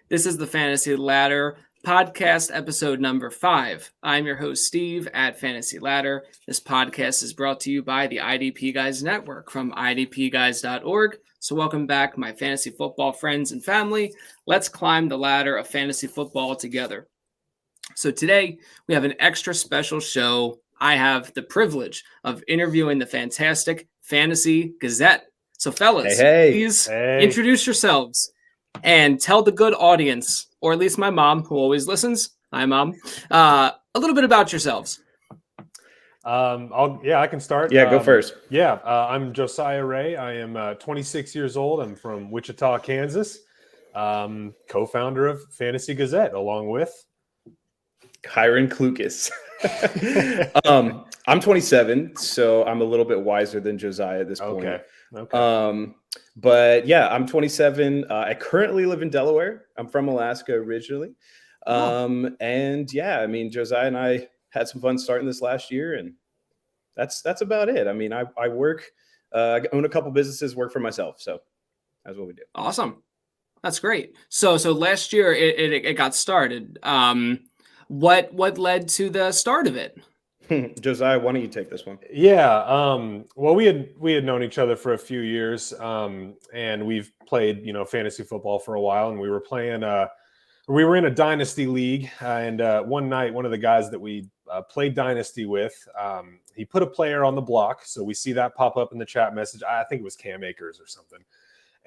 This is the Fantasy Ladder podcast, episode number 5. I'm your host, Steve, at Fantasy Ladder. This podcast is brought to you by the IDP Guys Network from idpguys.org. So welcome back, my fantasy football friends and family. Let's climb the ladder of fantasy football together. So today, we have an extra special show. I have the privilege of interviewing the fantastic Fantasy Gazette. So fellas, please introduce yourselves and tell the good audience, or at least my mom, who always listens, hi mom, a little bit about yourselves. I can start. Yeah, go first. I'm Josiah Ray. I am 26 years old. I'm from Wichita, Kansas. Co-founder of Fantasy Gazette, along with Hiron Klukas. I'm 27, so I'm a little bit wiser than Josiah at this point. Okay. But yeah, I'm 27. I currently live in Delaware. I'm from Alaska originally. And yeah, I mean, Josiah and I had some fun starting this last year, and that's about it. I mean, I work, I own a couple businesses, work for myself. So that's what we do. Awesome. That's great. So last year it got started. What led to the start of it? Josiah, why don't you take this one? Yeah. Well, we had known each other for a few years, and we've played, fantasy football for a while, and we were in a dynasty league. And one night, one of the guys that we played dynasty with, he put a player on the block. So we see that pop up in the chat message. I think it was Cam Akers or something.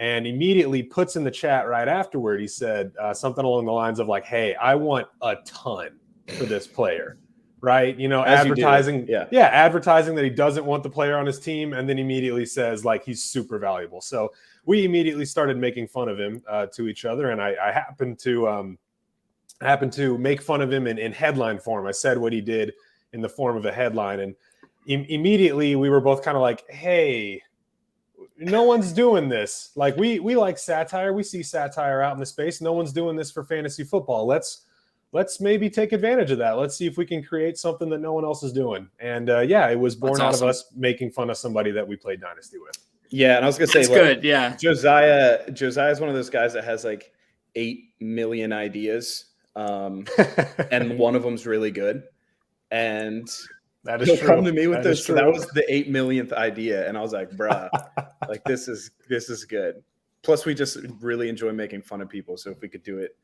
And immediately puts in the chat right afterward, he said something along the lines of like, hey, I want a ton for this player. Right. Advertising. Advertising that he doesn't want the player on his team. And then immediately says like he's super valuable. So we immediately started making fun of him to each other. And I happened to make fun of him in headline form. I said what he did in the form of a headline. And immediately we were both kind of like, hey, no one's doing this. Like we like satire. We see satire out in the space. No one's doing this for fantasy football. Let's maybe take advantage of that. Let's see if we can create something that no one else is doing. And it was born out of us making fun of somebody that we played Dynasty with. Yeah, and I was gonna say, good. Yeah, Josiah is one of those guys that has like 8 million ideas, and one of them's really good. And that is true. Come to me with this. So that was the 8 millionth idea, and I was like, bruh, like this is good. Plus, we just really enjoy making fun of people. So if we could do it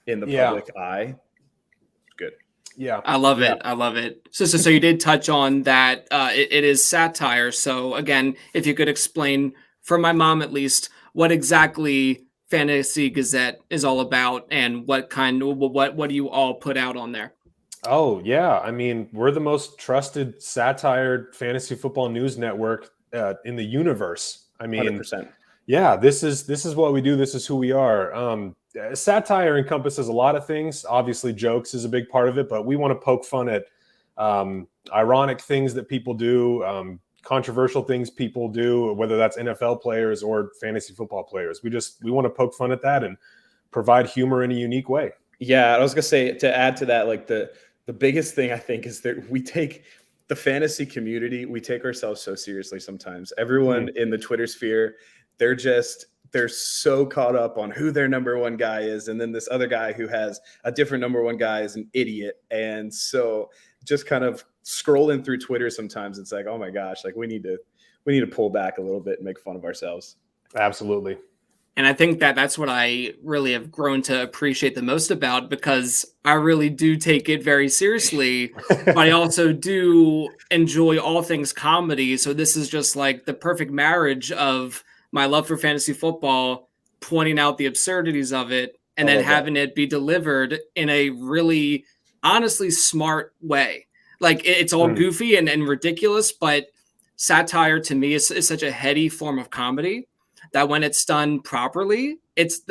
in the public eye, good. Yeah, I love it. I love it. So you did touch on that. It is satire. So again, if you could explain for my mom at least what exactly Fantasy Gazette is all about, and what do you all put out on there? Oh yeah, I mean, we're the most trusted satire fantasy football news network in the universe. I mean, 100%. Yeah, this is what we do. This is who we are. Satire encompasses a lot of things. Obviously, jokes is a big part of it, but we want to poke fun at ironic things that people do, controversial things people do, whether that's NFL players or fantasy football players. We want to poke fun at that and provide humor in a unique way. Yeah, I was gonna say, to add to that, like the biggest thing I think is that we take the fantasy community, we take ourselves so seriously sometimes. Everyone in the Twitter sphere, they're so caught up on who their number one guy is. And then this other guy who has a different number one guy is an idiot. And so just kind of scrolling through Twitter sometimes, it's like, oh my gosh, like we need to pull back a little bit and make fun of ourselves. Absolutely. And I think that's what I really have grown to appreciate the most about, because I really do take it very seriously, but I also do enjoy all things comedy. So this is just like the perfect marriage of my love for fantasy football, pointing out the absurdities of it, and then having it be delivered in a really, honestly, smart way. Like it's all goofy and ridiculous, but satire to me is such a heady form of comedy that when it's done properly, it's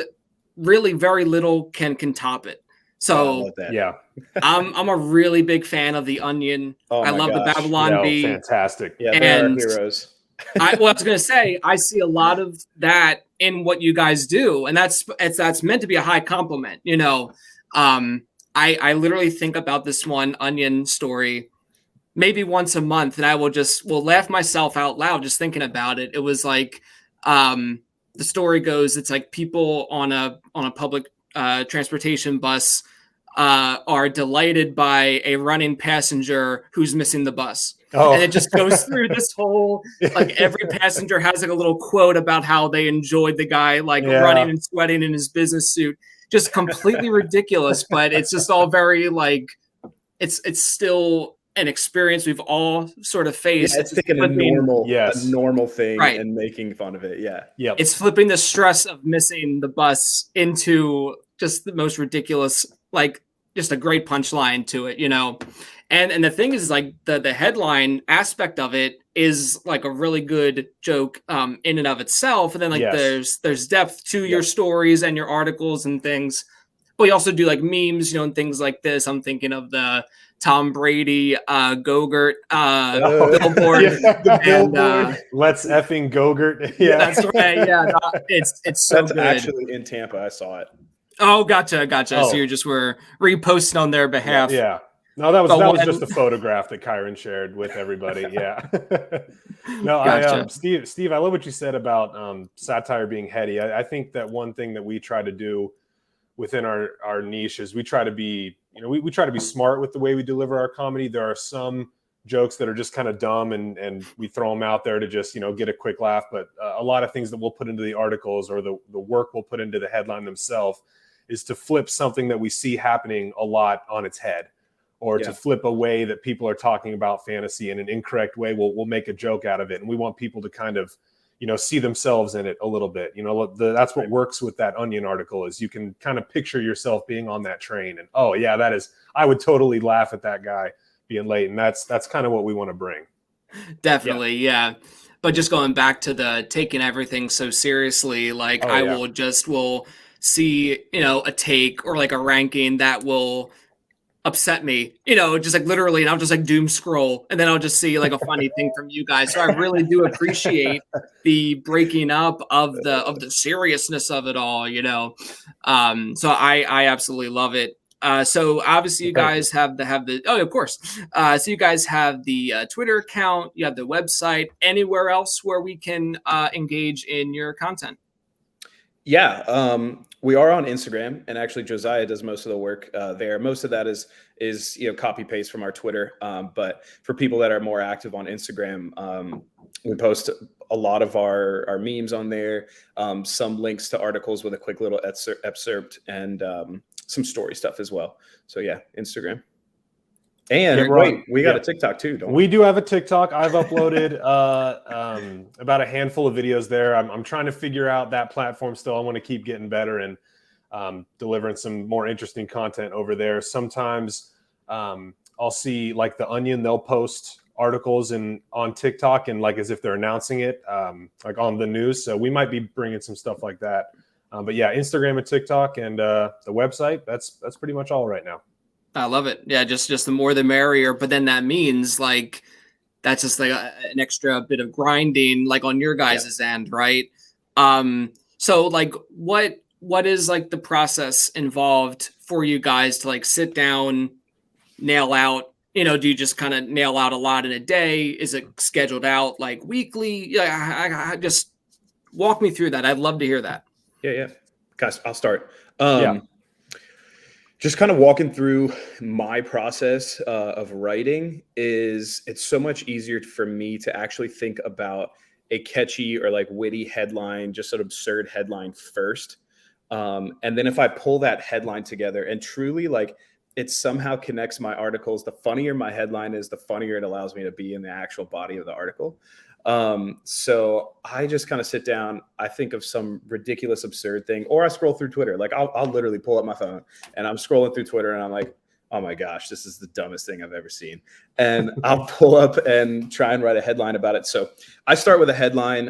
really very little can top it. So I'm a really big fan of The Onion. I love the Babylon Bee. Fantastic. Yeah, they're our heroes. I was going to say, I see a lot of that in what you guys do, and that's meant to be a high compliment. I literally think about this one Onion story maybe once a month, and I will laugh myself out loud just thinking about it. It was like the story goes, it's like people on a public transportation bus are delighted by a running passenger who's missing the bus. Oh. And it just goes through this whole, like, every passenger has like a little quote about how they enjoyed the guy like running and sweating in his business suit. Just completely ridiculous, but it's just all very like, it's still an experience we've all sort of faced. Yeah, it's taking a normal thing and making fun of it. Yeah. Yep. It's flipping the stress of missing the bus into just the most ridiculous, like, just a great punchline to it, you know? And the thing is, like, the headline aspect of it is like a really good joke in and of itself. And then like there's depth to your stories and your articles and things. But we also do like memes, you know, and things like this. I'm thinking of the Tom Brady Go-Gurt billboard. The billboard. Let's effing Go-Gurt. Yeah, that's right. Yeah, it's so good. Actually in Tampa. I saw it. Oh, gotcha. Oh. So you just were reposting on their behalf. Yeah. No, that was just a photograph that Kyron shared with everybody. Yeah. No, gotcha. Steve, I love what you said about satire being heady. I think that one thing that we try to do within our niche is we try to be, you know, we try to be smart with the way we deliver our comedy. There are some jokes that are just kind of dumb and we throw them out there to just, you know, get a quick laugh. But a lot of things that we'll put into the articles or the work we'll put into the headline themselves is to flip something that we see happening a lot on its head, or to flip a way that people are talking about fantasy in an incorrect way. We'll make a joke out of it. And we want people to kind of, you know, see themselves in it a little bit. You know, that's what works with that Onion article is you can kind of picture yourself being on that train and, oh yeah, I would totally laugh at that guy being late. And that's kind of what we want to bring. Definitely. Yeah. But just going back to the taking everything so seriously, like will see, you know, a take or like a ranking that will upset me, you know, just like literally, and I'll just like doom scroll and then I'll just see like a funny thing from you guys. So I really do appreciate the breaking up of the seriousness of it all, you know. So I absolutely love it. So obviously you guys have the oh, of course. So you guys have the Twitter account, you have the website, anywhere else where we can engage in your content? Yeah, we are on Instagram, and actually Josiah does most of the work there. Most of that is you know, copy paste from our Twitter. But for people that are more active on Instagram, we post a lot of our memes on there, some links to articles with a quick little excerpt, and some story stuff as well. So yeah, Instagram. And we got a TikTok too, don't we? We do have a TikTok. I've uploaded about a handful of videos there. I'm trying to figure out that platform still. I want to keep getting better and delivering some more interesting content over there. Sometimes I'll see like the Onion, they'll post articles on TikTok and like as if they're announcing it like on the news. So we might be bringing some stuff like that. But yeah, Instagram and TikTok and the website, that's pretty much all right now. I love it. Yeah, just the more the merrier. But then that means like that's just like an extra bit of grinding, like on your guys' end, right? So like, what is like the process involved for you guys to like sit down, nail out? You know, do you just kind of nail out a lot in a day? Is it scheduled out like weekly? Yeah, I just walk me through that. I'd love to hear that. Yeah. Guys, I'll start. Just kind of walking through my process of writing it's so much easier for me to actually think about a catchy or like witty headline, just an absurd headline first. And then if I pull that headline together and truly like it somehow connects my articles, the funnier my headline is, the funnier it allows me to be in the actual body of the article. So I just kind of sit down, I think of some ridiculous, absurd thing, or I scroll through Twitter. Like I'll literally pull up my phone and I'm scrolling through Twitter and I'm like, oh my gosh, this is the dumbest thing I've ever seen. And I'll pull up and try and write a headline about it. So I start with a headline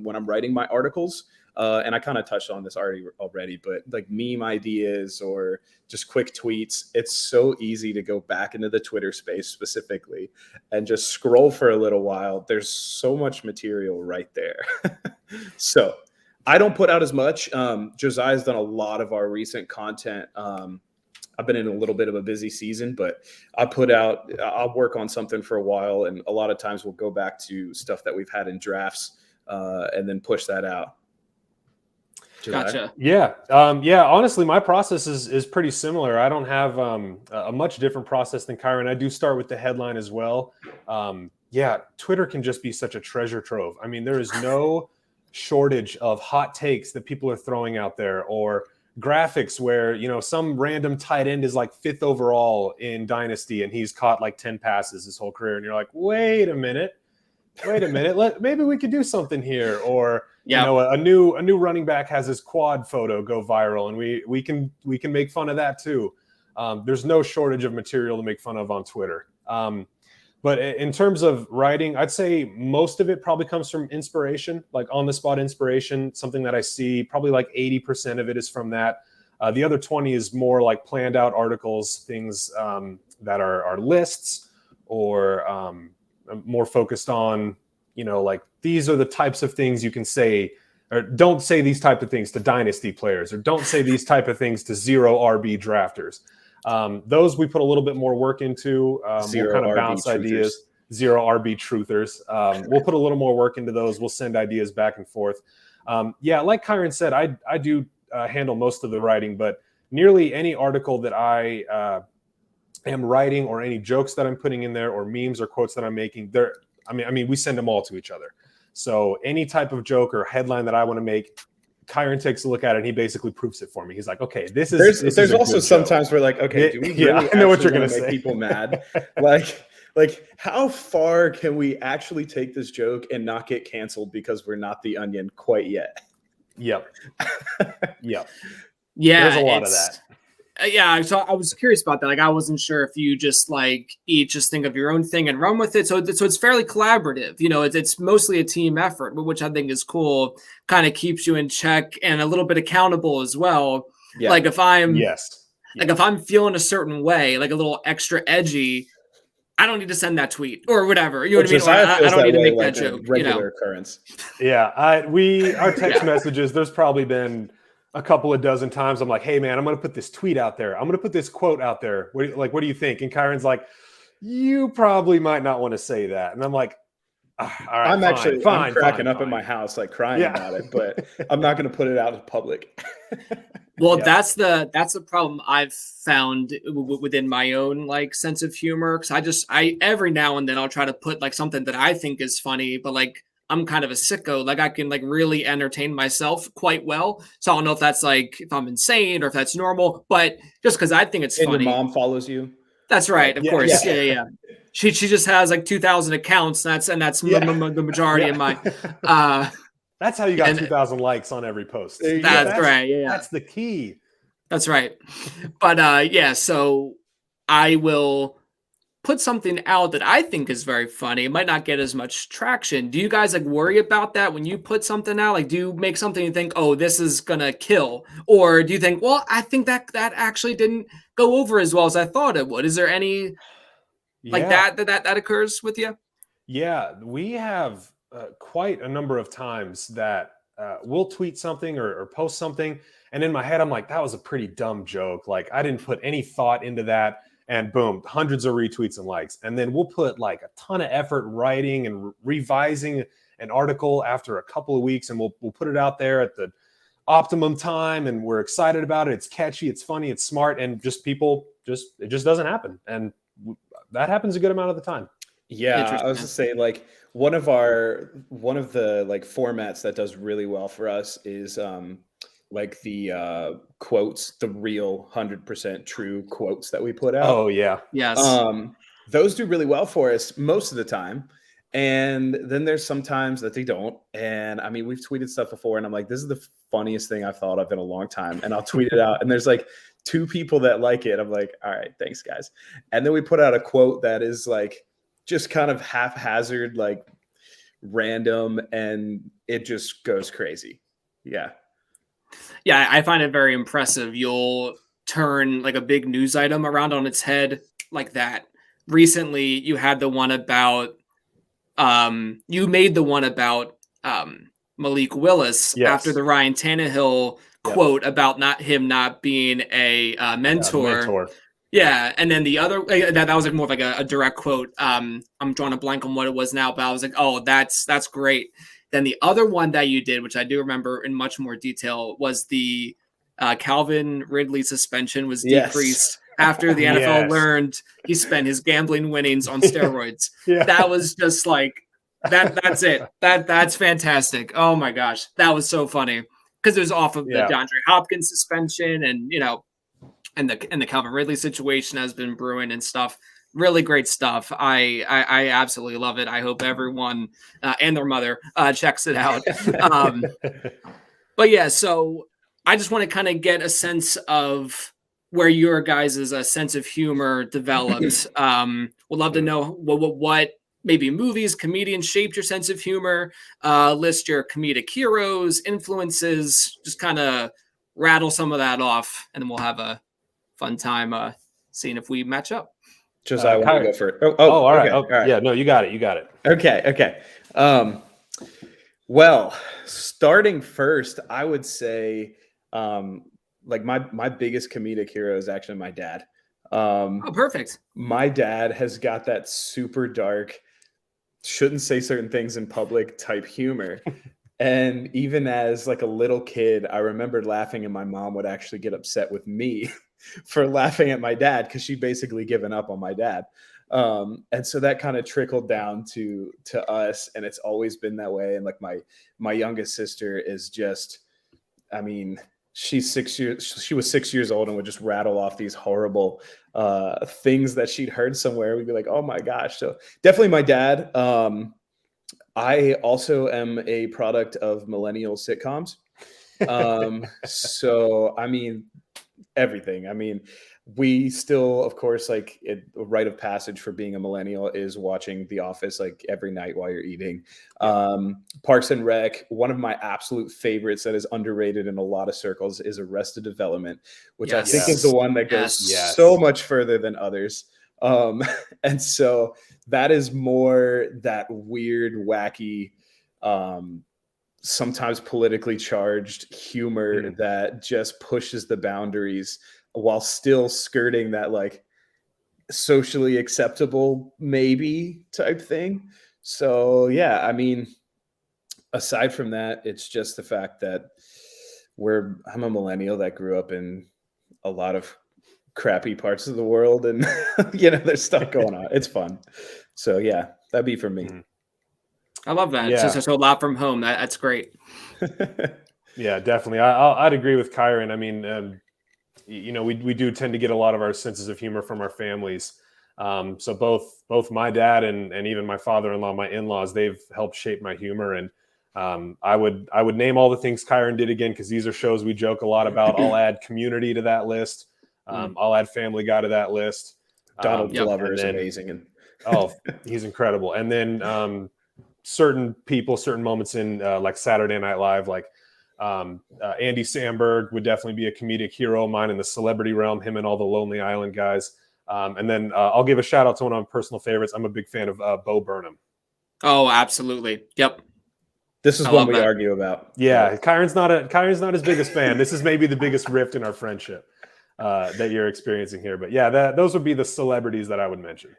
when I'm writing my articles. And I kind of touched on this already, but like meme ideas or just quick tweets, it's so easy to go back into the Twitter space specifically and just scroll for a little while. There's so much material right there. So I don't put out as much. Josiah's done a lot of our recent content. I've been in a little bit of a busy season, but I'll work on something for a while. And a lot of times we'll go back to stuff that we've had in drafts and then push that out. Gotcha. Yeah. Honestly, my process is pretty similar. I don't have a much different process than Kyron. I do start with the headline as well. Twitter can just be such a treasure trove. I mean, there is no shortage of hot takes that people are throwing out there, or graphics where, some random tight end is like 5th overall in Dynasty and he's caught like 10 passes his whole career. And you're like, wait a minute. Maybe we could do something here. Or, a new running back has his quad photo go viral, and we can make fun of that too. There's no shortage of material to make fun of on Twitter. But in terms of writing, I'd say most of it probably comes from inspiration, like on the spot inspiration, something that I see. Probably like 80% of it is from that. The other 20 is more like planned out articles, things that are lists, or more focused on, like these are the types of things you can say, or don't say these type of things to dynasty players, or don't say these type of things to 0 RB drafters. Those we put a little bit more work into. We'll kind of bounce ideas. 0 RB truthers. We'll put a little more work into those. We'll send ideas back and forth. Like Kyron said, I do handle most of the writing, but nearly any article that I am writing, or any jokes that I'm putting in there, or memes or quotes that I'm making, we send them all to each other. So any type of joke or headline that I want to make, Kyron takes a look at it and he basically proofs it for me. He's like, okay, this is. There's also sometimes we're like, okay, do we really I know what you're going to make say. People mad? like how far can we actually take this joke and not get canceled because we're not the Onion quite yet? Yep. Yeah, there's a lot of that. So I was curious about that. Like, I wasn't sure if you just each just think of your own thing and run with it. So it's fairly collaborative. It's mostly a team effort, which I think is cool. Kind of keeps you in check and a little bit accountable as well. Yeah. Like if I'm if I'm feeling a certain way, like a little extra edgy, I don't need to send that tweet or whatever. You know what I mean? I don't need to make that joke. Regular occurrence. Yeah, our text messages. There's probably been a couple of dozen times I'm like, hey man, I'm going to put this tweet out there. I'm going to put this quote out there. What do you think? And Kyron's like, you probably might not want to say that. And I'm like, all right, I'm cracking up in my house, like crying about it, but I'm not going to put it out in public. Well, that's the problem I've found within my own sense of humor. Cause I every now and then I'll try to put something that I think is funny, but I'm kind of a sicko. I can really entertain myself quite well. So I don't know if that's if I'm insane or if that's normal, but just because I think it's funny. Your mom follows you. That's right. Of course. Yeah. She just has 2,000 accounts. That's the majority of my, that's how you got 2,000 likes on every post. That's right. Yeah. That's the key. That's right. But so I will put something out that I think is very funny. It might not get as much traction. Do you guys worry about that when you put something out? Do you make something and think, oh, this is gonna kill? Or do you think, well, I think that actually didn't go over as well as I thought it would? Is there any that occurs with you? Yeah, we have quite a number of times that we'll tweet something or post something, and in my head I'm like, that was a pretty dumb joke. I didn't put any thought into that. And boom, hundreds of retweets and likes. And then we'll put a ton of effort writing and revising an article after a couple of weeks, and we'll put it out there at the optimum time, and we're excited about it. It's catchy, it's funny, it's smart, and it just doesn't happen. And that happens a good amount of the time. Yeah, I was to say one of the formats that does really well for us is the quotes, the real 100% true quotes that we put out. Oh yeah. Yes. Those do really well for us most of the time. And then there's sometimes that they don't. And we've tweeted stuff before and I'm like, this is the funniest thing I've thought of in a long time. And I'll tweet it out and there's 2 people that like it. I'm like, all right, thanks guys. And then we put out a quote that is just kind of haphazard, random, and it just goes crazy. Yeah. Yeah, I find it very impressive. You'll turn a big news item around on its head like that. Recently, you had the one about you made the one about Malik Willis after the Ryan Tannehill quote about not being a mentor. Yeah, and then the other that was more of a direct quote. I'm drawing a blank on what it was now, but I was like, oh, that's great. Then the other one that you did, which I do remember in much more detail, was the Calvin Ridley suspension was decreased after the NFL learned he spent his gambling winnings on steroids. That was just like that's it. That's fantastic. Oh my gosh, that was so funny because it was off of the DeAndre Hopkins suspension, and and the Calvin Ridley situation has been brewing and stuff. Really great stuff. I absolutely love it. I hope everyone and their mother checks it out. But yeah, so I just want to kind of get a sense of where your guys' sense of humor developed. Would love to know what maybe movies, comedians shaped your sense of humor. List your comedic heroes, influences, just kind of rattle some of that off, and then we'll have a fun time seeing if we match up. Josiah, I want to go first. All right. All right. Yeah, no, you got it. Okay. Well, starting first, I would say like my biggest comedic hero is actually my dad. Perfect. My dad has got that super dark, shouldn't say certain things in public type humor. And even as like a little kid, I remembered laughing, and my mom would actually get upset with me for laughing at my dad because she'd basically given up on my dad. And so that kind of trickled down to us, and it's always been that way. And like my youngest sister is just, I mean, she was 6 years old and would just rattle off these horrible things that she'd heard somewhere. We'd be like, oh my gosh. So definitely my dad. I also am a product of millennial sitcoms. So, I mean, everything. I mean, we still, of course, like a rite of passage for being a millennial is watching The Office like every night while you're eating. Parks and Rec. One of my absolute favorites that is underrated in a lot of circles is Arrested Development, which I think is the one that goes so much further than others. And so that is more that weird, wacky, sometimes politically charged humor that just pushes the boundaries while still skirting that like socially acceptable maybe type thing. So yeah, I mean, aside from that, it's just the fact that I'm a millennial that grew up in a lot of crappy parts of the world, and there's stuff going on. It's fun. So yeah, that'd be for me. I love that. Yeah. So a lot from home. That's great. Yeah, definitely. I'd agree with Kyron. I mean, we do tend to get a lot of our senses of humor from our families. So both my dad and even my father-in-law, my in-laws, they've helped shape my humor. And I would name all the things Kyron did again, because these are shows we joke a lot about. I'll add Community to that list. I'll add Family Guy to that list. Donald Glover is amazing. He's incredible. And then certain people, certain moments in like Saturday Night Live, like Andy Samberg would definitely be a comedic hero of mine in the celebrity realm, him and all the Lonely Island guys. And then I'll give a shout out to one of my personal favorites. I'm a big fan of Bo Burnham. Oh, absolutely. Yep. This is one we argue about. Yeah, Kyron's not his biggest fan. This is maybe the biggest rift in our friendship that you're experiencing here. But yeah, those would be the celebrities that I would mention.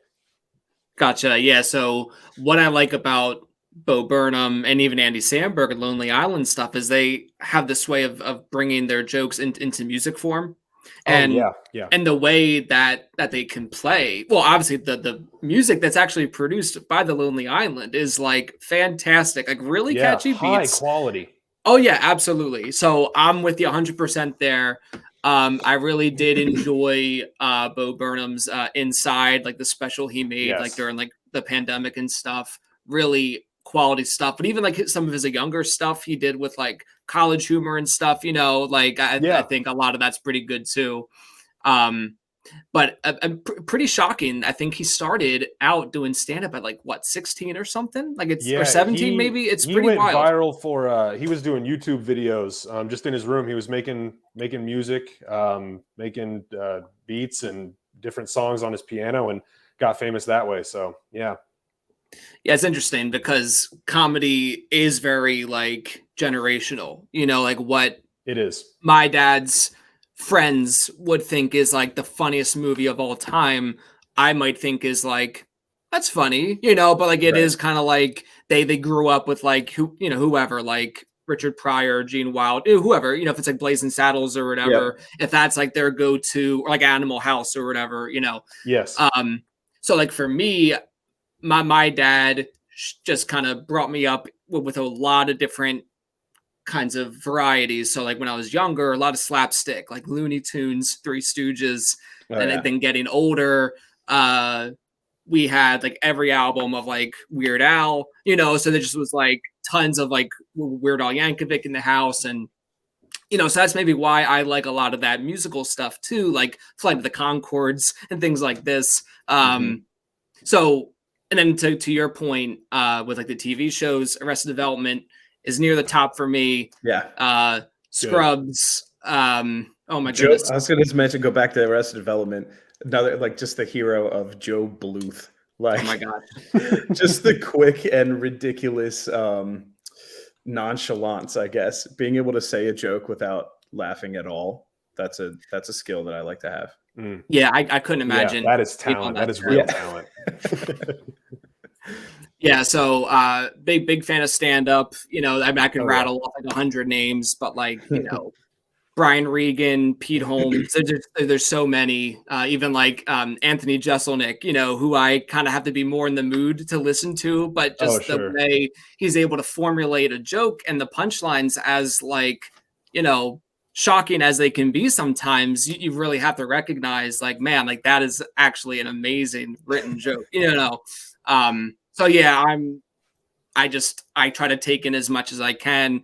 Gotcha. Yeah. So what I like about Bo Burnham and even Andy Samberg and Lonely Island stuff is they have this way of bringing their jokes into music form. And and the way that they can play, well, obviously the music that's actually produced by the Lonely Island is like fantastic, like really catchy beats, high quality. Oh yeah, absolutely. So I'm with you 100% there. I really did enjoy Bo Burnham's Inside, like the special he made like during like the pandemic and stuff. Really quality stuff. But even like some of his younger stuff he did with like college humor and stuff, like I think a lot of that's pretty good too. But pretty shocking. I think he started out doing stand-up at like 16 or something, like or 17 maybe. It's pretty wild. He went viral for he was doing YouTube videos just in his room. He was making music, making beats and different songs on his piano, and got famous that way. So yeah, it's interesting because comedy is very like generational, like what it is. My dad's friends would think is like the funniest movie of all time, I might think is like that's funny, but like it Right. is kind of like they grew up with like whoever, like Richard Pryor, Gene Wilder, whoever, if it's like Blazing Saddles or Yeah. whatever, if that's like their go-to, or like Animal House or whatever. Yes. So like for me, my dad just kind of brought me up with a lot of different kinds of varieties. So like when I was younger, a lot of slapstick, like Looney Tunes, Three Stooges. Oh, And yeah. then getting older, we had like every album of like Weird Al, so there just was like tons of like Weird Al Yankovic in the house. And so that's maybe why I like a lot of that musical stuff too, like Flight of the Conchords and things like this. So, and then to your point, with like the TV shows, Arrested Development is near the top for me. Yeah. Scrubs. Oh my Joe, goodness. I was going to mention, go back to Arrested Development. Another, like, just the hero of Joe Bluth. Like, Oh my gosh. just the quick and ridiculous nonchalance, I guess. Being able to say a joke without laughing at all. That's a skill that I like to have. Yeah, I couldn't imagine. Yeah, that is talent. That is real talent. Yeah, so big fan of stand-up. I could rattle off like 100 names, but like, Brian Regan, Pete Holmes, there's so many. Even like Anthony Jeselnik, who I kind of have to be more in the mood to listen to, but just the way he's able to formulate a joke and the punchlines as like, shocking as they can be sometimes, you really have to recognize like, man, like that is actually an amazing written joke, So yeah, I try to take in as much as I can,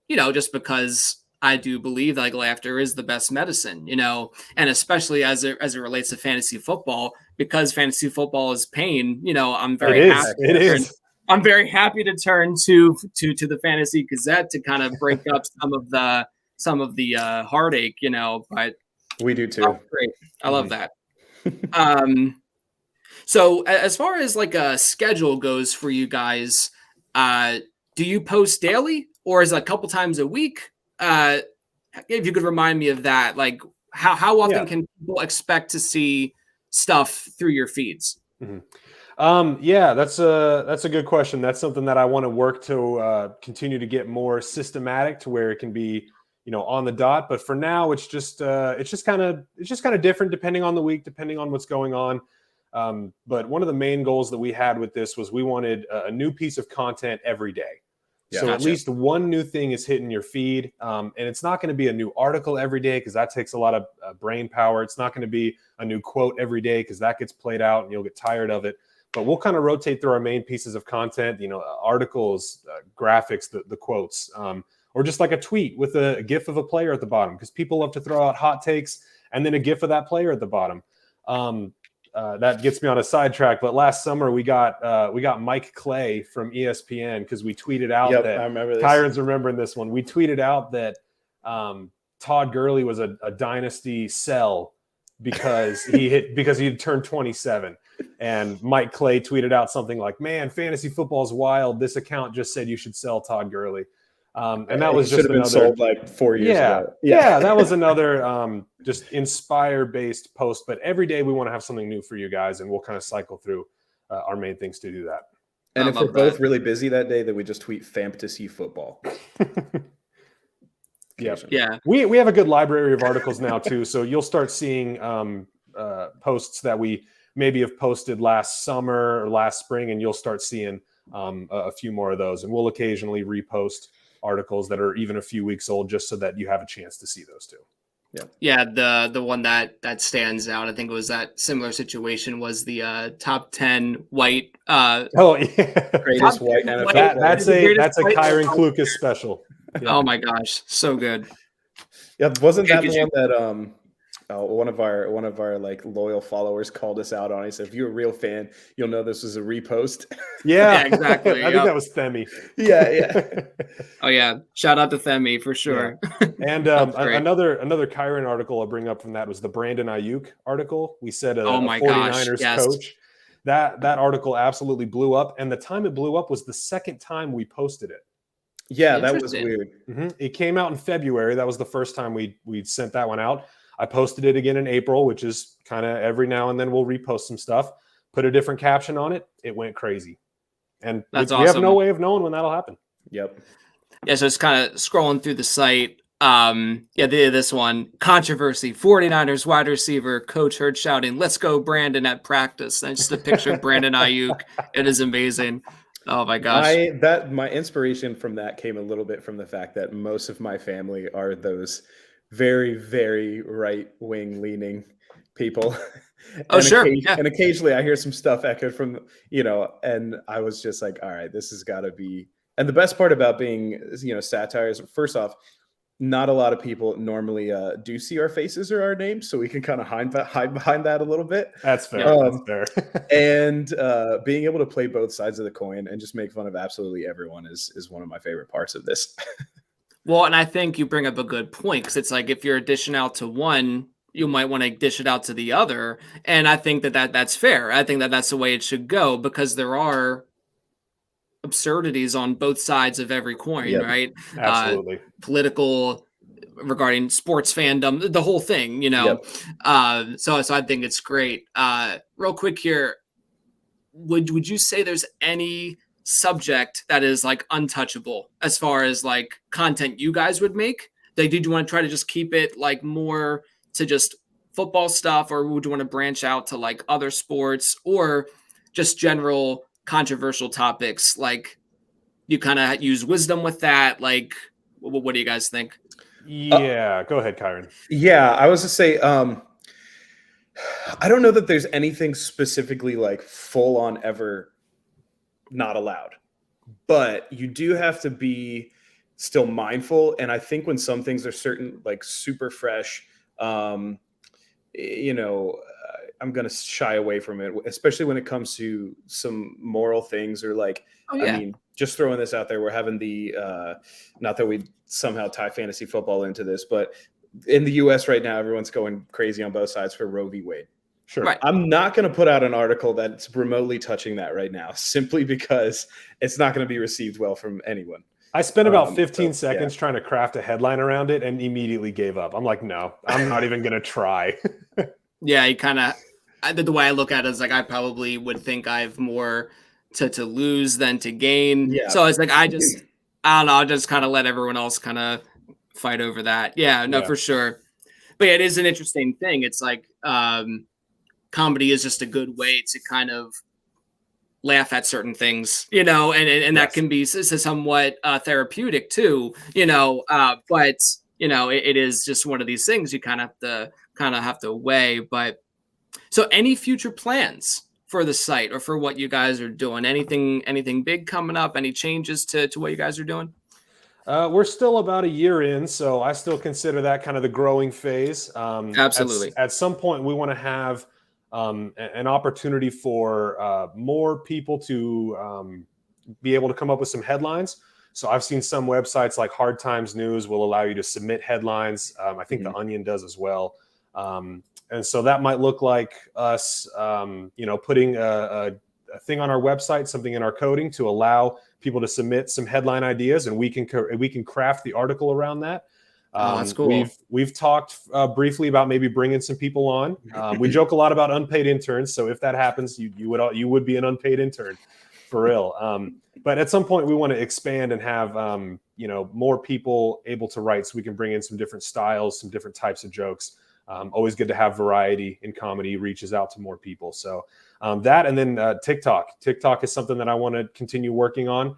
just because I do believe like laughter is the best medicine, and especially as it relates to fantasy football, because fantasy football is pain. I'm very happy. It is. I'm very happy to turn to the Fantasy Gazette to kind of break up some of the heartache, but we do too. Oh, great. I love that. So as far as like a schedule goes for you guys, do you post daily or is it a couple times a week? If you could remind me of that, like how often can people expect to see stuff through your feeds? Yeah, that's a good question. That's something that I want to work to continue to get more systematic to where it can be, on the dot. But for now, it's just kind of different depending on the week, depending on what's going on. But one of the main goals that we had with this was we wanted a new piece of content every day. So at least one new thing is hitting your feed. And it's not going to be a new article every day because that takes a lot of brain power. It's not going to be a new quote every day because that gets played out and you'll get tired of it. But we'll kind of rotate through our main pieces of content, articles, graphics, the quotes, or just like a tweet with a GIF of a player at the bottom because people love to throw out hot takes and then a GIF of that player at the bottom. That gets me on a sidetrack, but last summer we got Mike Clay from ESPN because we tweeted out that I remember this. Kyron's remembering this one. We tweeted out that Todd Gurley was a dynasty sell because he had turned 27, and Mike Clay tweeted out something like, "Man, fantasy football is wild. This account just said you should sell Todd Gurley." And that was just been sold like 4 years ago. Yeah, that was another just inspire-based post. But every day we want to have something new for you guys, and we'll kind of cycle through our main things to do that. And if we're both really busy that day, then we just tweet fantasy football. Yeah. We have a good library of articles now too, so you'll start seeing posts that we maybe have posted last summer or last spring, and you'll start seeing a few more of those. And we'll occasionally repost articles that are even a few weeks old just so that you have a chance to see those too. Yeah, the one that stands out, I think it was that similar situation, was the top 10 white greatest white NFL. That's a Kyron Klukas special. Yeah. Oh my gosh, so good. Yeah, wasn't that the one that one of our like loyal followers called us out on? He said, "If you're a real fan, you'll know this was a repost." Yeah, exactly. I think that was Themi. Yeah. Oh yeah, shout out to Themi for sure. Yeah. And another Kyron article I'll bring up from that was the Brandon Ayuk article. We said a 49ers coach. That article absolutely blew up, and the time it blew up was the second time we posted it. Yeah, that was weird. Mm-hmm. It came out in February. That was the first time we sent that one out. I posted it again in April, which is kind of every now and then we'll repost some stuff. put a different caption on it, it went crazy. And That's we have no awesome. way of knowing when that'll happen. Yep. Yeah, so it's kind of scrolling through the site. This one, controversy, 49ers wide receiver coach heard shouting, "Let's go Brandon" at practice. And just a picture of Brandon Ayuk. It is amazing. Oh my gosh. My inspiration from that came a little bit from the fact that most of my family are those very, very right-wing leaning people. Oh, sure. And occasionally I hear some stuff echoed from, and I was just like, all right, this has got to be. And the best part about being, satire is, first off, not a lot of people normally do see our faces or our names, so we can kind of hide behind that a little bit. That's fair. That's fair. And being able to play both sides of the coin and just make fun of absolutely everyone is one of my favorite parts of this. Well, and I think you bring up a good point, because it's like if you're dishing out to one, you might want to dish it out to the other. And I think that's fair. I think that's the way it should go, because there are absurdities on both sides of every coin, right? Absolutely. Political, regarding sports fandom, the whole thing, Yep. So I think it's great. Real quick here, would you say there's any subject that is like untouchable as far as like content you guys would make? Like, did you want to try to just keep it like more to just football stuff, or would you want to branch out to like other sports, or just general controversial topics? Like, you kind of use wisdom with that. Like, what do you guys think? Yeah, go ahead, Kyron. Yeah, I was to say, I don't know that there's anything specifically like full on ever not allowed, but you do have to be still mindful. And I think when some things are certain, like super fresh, I'm going to shy away from it, especially when it comes to some moral things, or like, I mean, just throwing this out there, we're having the, not that we somehow tie fantasy football into this, but in the US right now, everyone's going crazy on both sides for Roe v. Wade. Sure. Right. I'm not going to put out an article that's remotely touching that right now, simply because it's not going to be received well from anyone. I spent about 15 seconds trying to craft a headline around it and immediately gave up. I'm like, no, I'm not even going to try. Yeah, you kind of, the way I look at it is like, I probably would think I have more to lose than to gain. Yeah. So it's like, I don't know, I'll just kind of let everyone else kind of fight over that. Yeah, no, for sure. But yeah, it is an interesting thing. It's like, comedy is just a good way to kind of laugh at certain things, and that can be somewhat therapeutic too, but it is just one of these things you kind of have to weigh. But so, any future plans for the site or for what you guys are doing? Anything big coming up? Any changes to what you guys are doing? We're still about a year in, so I still consider that kind of the growing phase. Absolutely. At some point, we want to have an opportunity for more people to be able to come up with some headlines. So I've seen some websites like Hard Times News will allow you to submit headlines. I think The Onion does as well. And so that might look like us, putting a thing on our website, something in our coding to allow people to submit some headline ideas, and we can craft the article around that. That's cool. We've talked briefly about maybe bringing some people on. We joke a lot about unpaid interns, so if that happens, you would be an unpaid intern, for real. But at some point, we want to expand and have more people able to write, so we can bring in some different styles, some different types of jokes. Always good to have variety in comedy. Reaches out to more people. So that, and then TikTok. TikTok is something that I want to continue working on.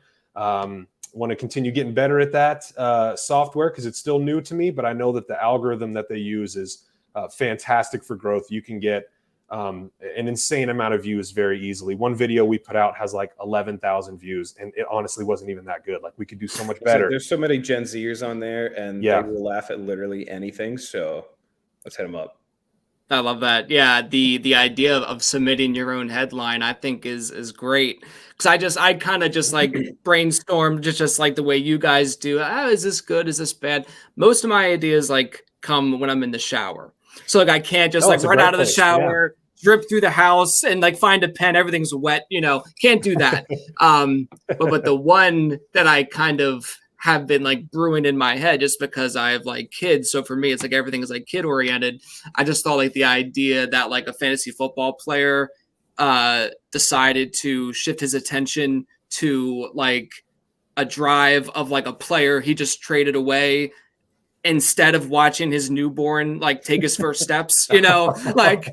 Want to continue getting better at that software, because it's still new to me, but I know that the algorithm that they use is fantastic for growth. You can get an insane amount of views very easily. One video we put out has like 11,000 views, and it honestly wasn't even that good. Like, we could do so much better. There's so many Gen Zers on there, and they will laugh at literally anything. So let's hit them up. I love that. Yeah, the idea of submitting your own headline, I think is great. Because I kind of just like brainstorm just like the way you guys do. Is this good? Is this bad? Most of my ideas like come when I'm in the shower. So like I can't just like run out of the shower, drip through the house, and like find a pen. Everything's wet. Can't do that. But the one that I kind of have been like brewing in my head, just because I have like kids. So for me, it's like everything is like kid oriented. I just thought like the idea that like a fantasy football player decided to shift his attention to like a drive of like a player he just traded away instead of watching his newborn like take his first steps, like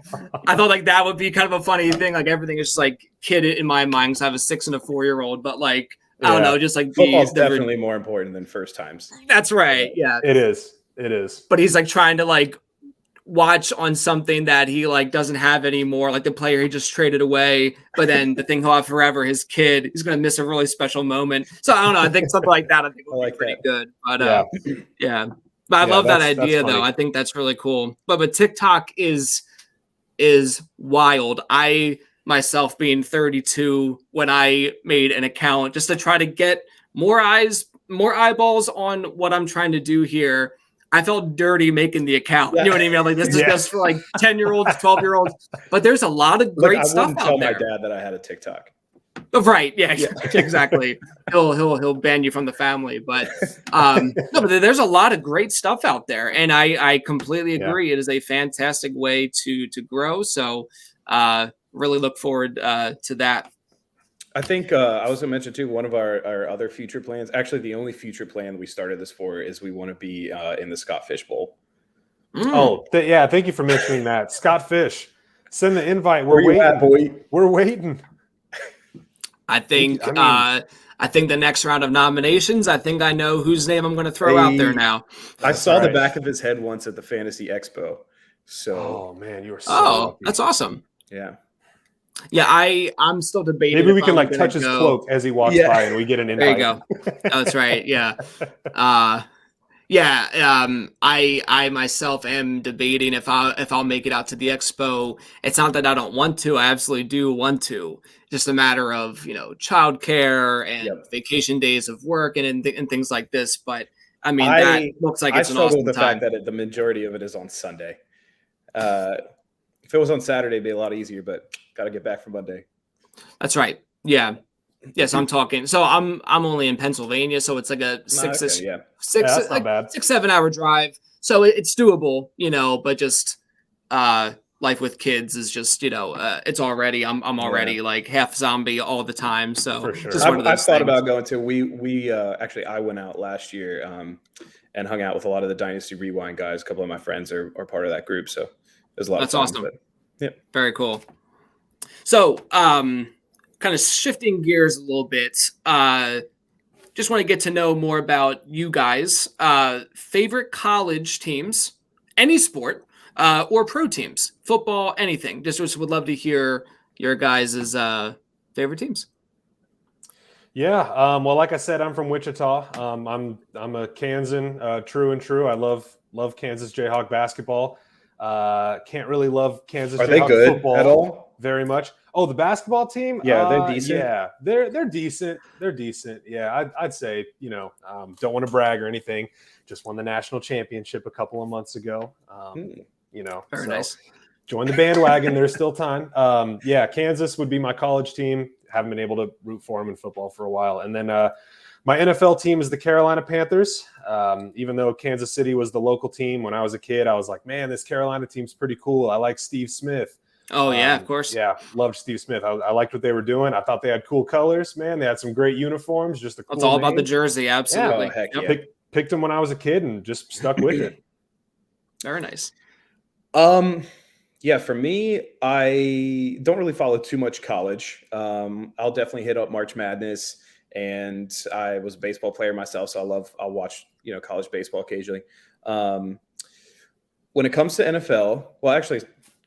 I thought like that would be kind of a funny thing. Like everything is just like kid in my mind because I have a 6 and a 4-year-old, but like I don't know, just like football's definitely more important than first times. That's right. Yeah, it is. But he's like trying to like watch on something that he like doesn't have anymore, like the player he just traded away, but then the thing he'll have forever, his kid, he's gonna miss a really special moment. So I don't know, I think something like that would be pretty good. But yeah. But I love that idea though. I think that's really cool. But TikTok is wild. I myself being 32, when I made an account just to try to get more eyeballs on what I'm trying to do here, I felt dirty making the account. You know what I mean? Like this is just for like 10-year-olds, 12-years. But there's a lot of great stuff out there. I wouldn't tell my dad that I had a TikTok. Oh, right. Yeah, exactly. He'll ban you from the family. But no, but there's a lot of great stuff out there. And I completely agree. Yeah. It is a fantastic way to grow. So really look forward to that. I think I was going to mention too, one of our other future plans, actually the only future plan we started this for, is we want to be in the Scott Fish Bowl. Oh, thank you for mentioning that. Scott Fish, send the invite. We're waiting. At, boy? We're waiting. I think the next round of nominations, I think I know whose name I'm going to throw out there now. I saw the back of his head once at the Fantasy Expo. So, oh man, you were so lucky. That's awesome. Yeah. Yeah, I'm still debating. Maybe we can like touch his cloak as he walks by, and we get an invite. There you go. That's right. Yeah. I myself am debating if I'll make it out to the expo. It's not that I don't want to. I absolutely do want to. Just a matter of childcare and vacation days of work and things like this. But I mean, that looks like it's an awesome time. I struggle with the fact that the majority of it is on Sunday. If it was on Saturday, it'd be a lot easier, but got to get back for Monday. That's right. Yeah. Yes, I'm talking. So I'm only in Pennsylvania, so it's like a 6-7 hour drive. So it's doable, but just life with kids is just it's already I'm already like half zombie all the time. So for sure. Just one of those I've thought about going to. We actually I went out last year and hung out with a lot of the Dynasty Rewind guys. A couple of my friends are part of that group, so there's a lot. That's of fun, awesome. But, yeah, very cool. So kind of shifting gears a little bit, just want to get to know more about you guys. Favorite college teams, any sport, or pro teams, football, anything. Just would love to hear your guys' favorite teams. Yeah, well, like I said, I'm from Wichita. I'm a Kansan, true and true. I love Kansas Jayhawk basketball. Can't really love Kansas Are Jayhawk they good football at all? Very much. Oh, the basketball team? Yeah, they're decent. Yeah, they're decent. They're decent. Yeah, I'd say, don't want to brag or anything. Just won the national championship a couple of months ago. Very nice. Join the bandwagon. There's still time. Yeah, Kansas would be my college team. Haven't been able to root for them in football for a while. And then my NFL team is the Carolina Panthers. Even though Kansas City was the local team when I was a kid, I was like, man, this Carolina team's pretty cool. I like Steve Smith. Oh, yeah, of course. Yeah, loved Steve Smith. I liked what they were doing. I thought they had cool colors, man. They had some great uniforms. Just a cool It's all name. about the jersey, absolutely. Yeah. Oh, heck yeah. Picked them when I was a kid and just stuck with it. Very nice. Yeah, for me, I don't really follow too much college. I'll definitely hit up March Madness, and I was a baseball player myself, so I'll watch college baseball occasionally. When it comes to NFL, well, actually,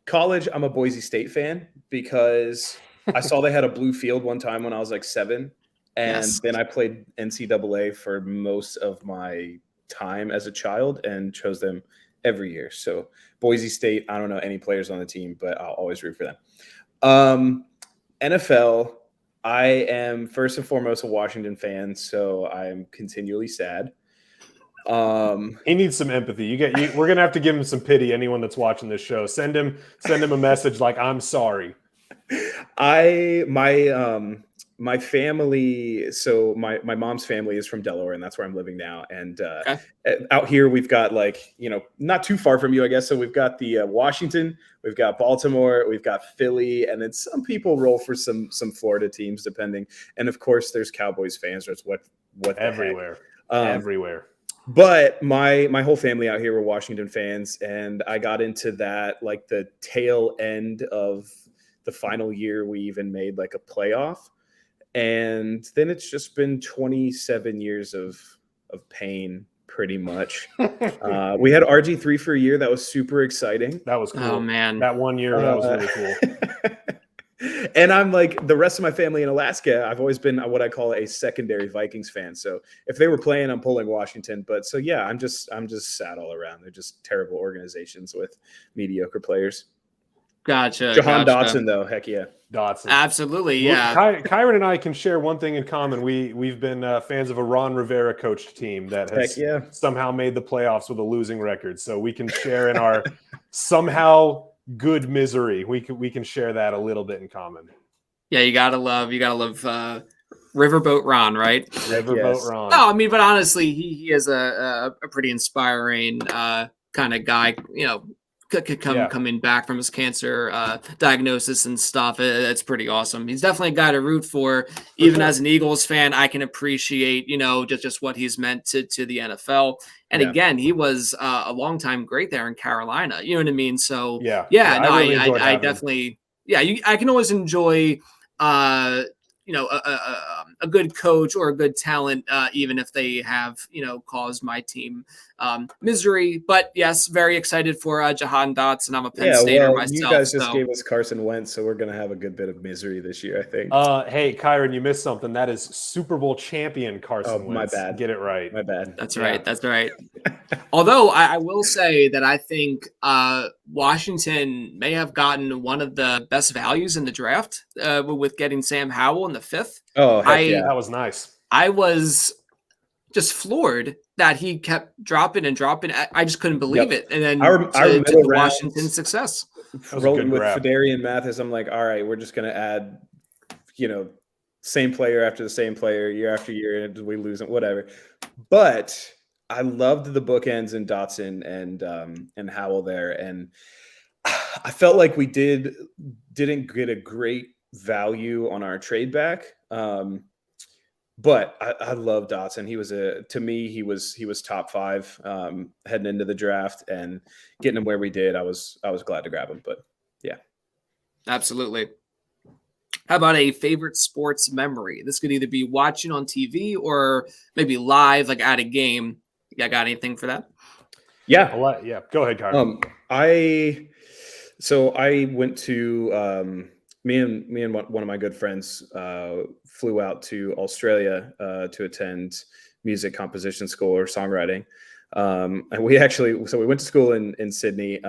college, I'm a Boise State fan because I saw they had a blue field one time when I was like 7, and then I played NCAA for most of my time as a child and chose them every year. So Boise State, I don't know any players on the team, but I'll always root for them. NFL, I am first and foremost a Washington fan, so I'm continually sad. He needs some empathy. We're gonna have to give him some pity. Anyone that's watching this show, send him a message like, I'm sorry. My my family, so my mom's family is from Delaware, and that's where I'm living now. And Okay. out here, we've got like, not too far from you, I guess. So we've got the Washington, we've got Baltimore, we've got Philly, and then some people roll for some Florida teams, depending. And of course, there's Cowboys fans. There's what the Everywhere. heck. Everywhere. But my whole family out here were Washington fans, and I got into that like the tail end of the final year we even made like a playoff. And then it's just been 27 years of pain, pretty much. We had RG3 for a year. That was super exciting. That was cool. Oh, man. That 1 year, that was really cool. And I'm like, the rest of my family in Alaska, I've always been what I call a secondary Vikings fan. So if they were playing, I'm pulling Washington. But so yeah, I'm just sad all around. They're just terrible organizations with mediocre players. Gotcha. Jahan gotcha. Dotson, though, heck yeah. Dotson. Absolutely, yeah. Kyron and I can share one thing in common. We've been fans of a Ron Rivera coached team that has somehow made the playoffs with a losing record. So we can share in our somehow good misery. We can share that a little bit in common. Yeah, you gotta love Riverboat Ron, right? Riverboat Ron. No, I mean, but honestly, he is a pretty inspiring kind of guy. Coming back from his cancer diagnosis and stuff. It's pretty awesome. He's definitely a guy to root for. Even as an Eagles fan, I can appreciate, just what he's meant to the NFL. And again, he was a longtime great there in Carolina. You know what I mean? So I definitely, I can always enjoy, a good coach or a good talent, even if they have, caused my team misery. But yes, very excited for Jahan Dotson. I'm a Penn Stater myself. You guys just gave us Carson Wentz, so we're going to have a good bit of misery this year, I think. Hey, Kyron, you missed something. That is Super Bowl champion Carson Wentz. My bad. Get it right. My bad. That's right. That's right. Although I will say that I think Washington may have gotten one of the best values in the draft with getting Sam Howell in the 5th. Oh, that was nice. I was just floored that he kept dropping and dropping. I just couldn't believe it. And then to Washington's success. Rolling with Fedarian Mathis, I'm like, all right, we're just going to add, same player after the same player year after year, and we lose it, whatever. But I loved the bookends in Dotson and Howell there, and I felt like we didn't get a great value on our trade back. But I love Dotson. He was top 5 heading into the draft, and getting him where we did, I was glad to grab him. But yeah, absolutely. How about a favorite sports memory? This could either be watching on TV or maybe live, like at a game. You got anything for that? Yeah. Go ahead, Kyle. I went to me and one of my good friends flew out to Australia to attend music composition school or songwriting. And we went to school in Sydney.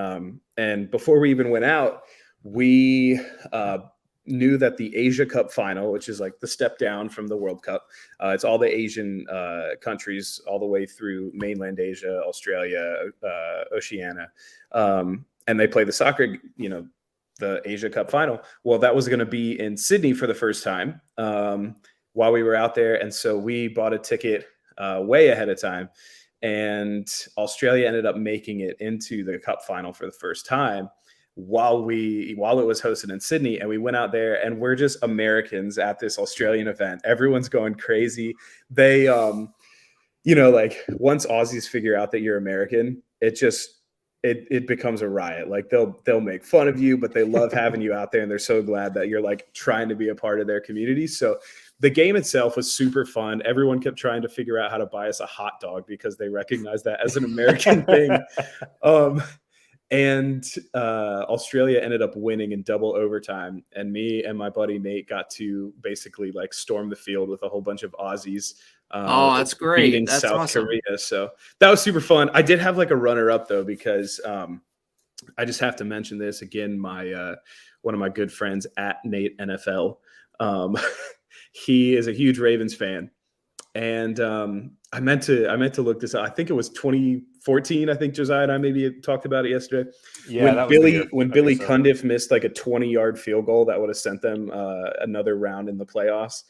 And before we even went out, we knew that the Asia Cup final, which is like the step down from the World Cup, it's all the Asian countries all the way through mainland Asia, Australia, Oceania. And they play the soccer, the Asia Cup final. Well, that was going to be in Sydney for the first time while we were out there. And so we bought a ticket way ahead of time, and Australia ended up making it into the cup final for the first time while it was hosted in Sydney. And we went out there, and we're just Americans at this Australian event. Everyone's going crazy. They, like once Aussies figure out that you're American, it becomes a riot. Like they'll make fun of you, but they love having you out there, and they're so glad that you're like trying to be a part of their community. So the game itself was super fun. Everyone kept trying to figure out how to buy us a hot dog because they recognize that as an American thing. And Australia ended up winning in double overtime. And me and my buddy Nate got to basically like storm the field with a whole bunch of Aussies. That's great. Beating That's South awesome. Korea. So that was super fun. I did have like a runner up though, because I just have to mention this again. My one of my good friends at Nate NFL, he is a huge Ravens fan. And I meant to look this up. I think it was 14. I think Josiah and I maybe talked about it yesterday. Yeah, when that was the year. Billy Cundiff missed like a 20-yard field goal that would have sent them another round in the playoffs.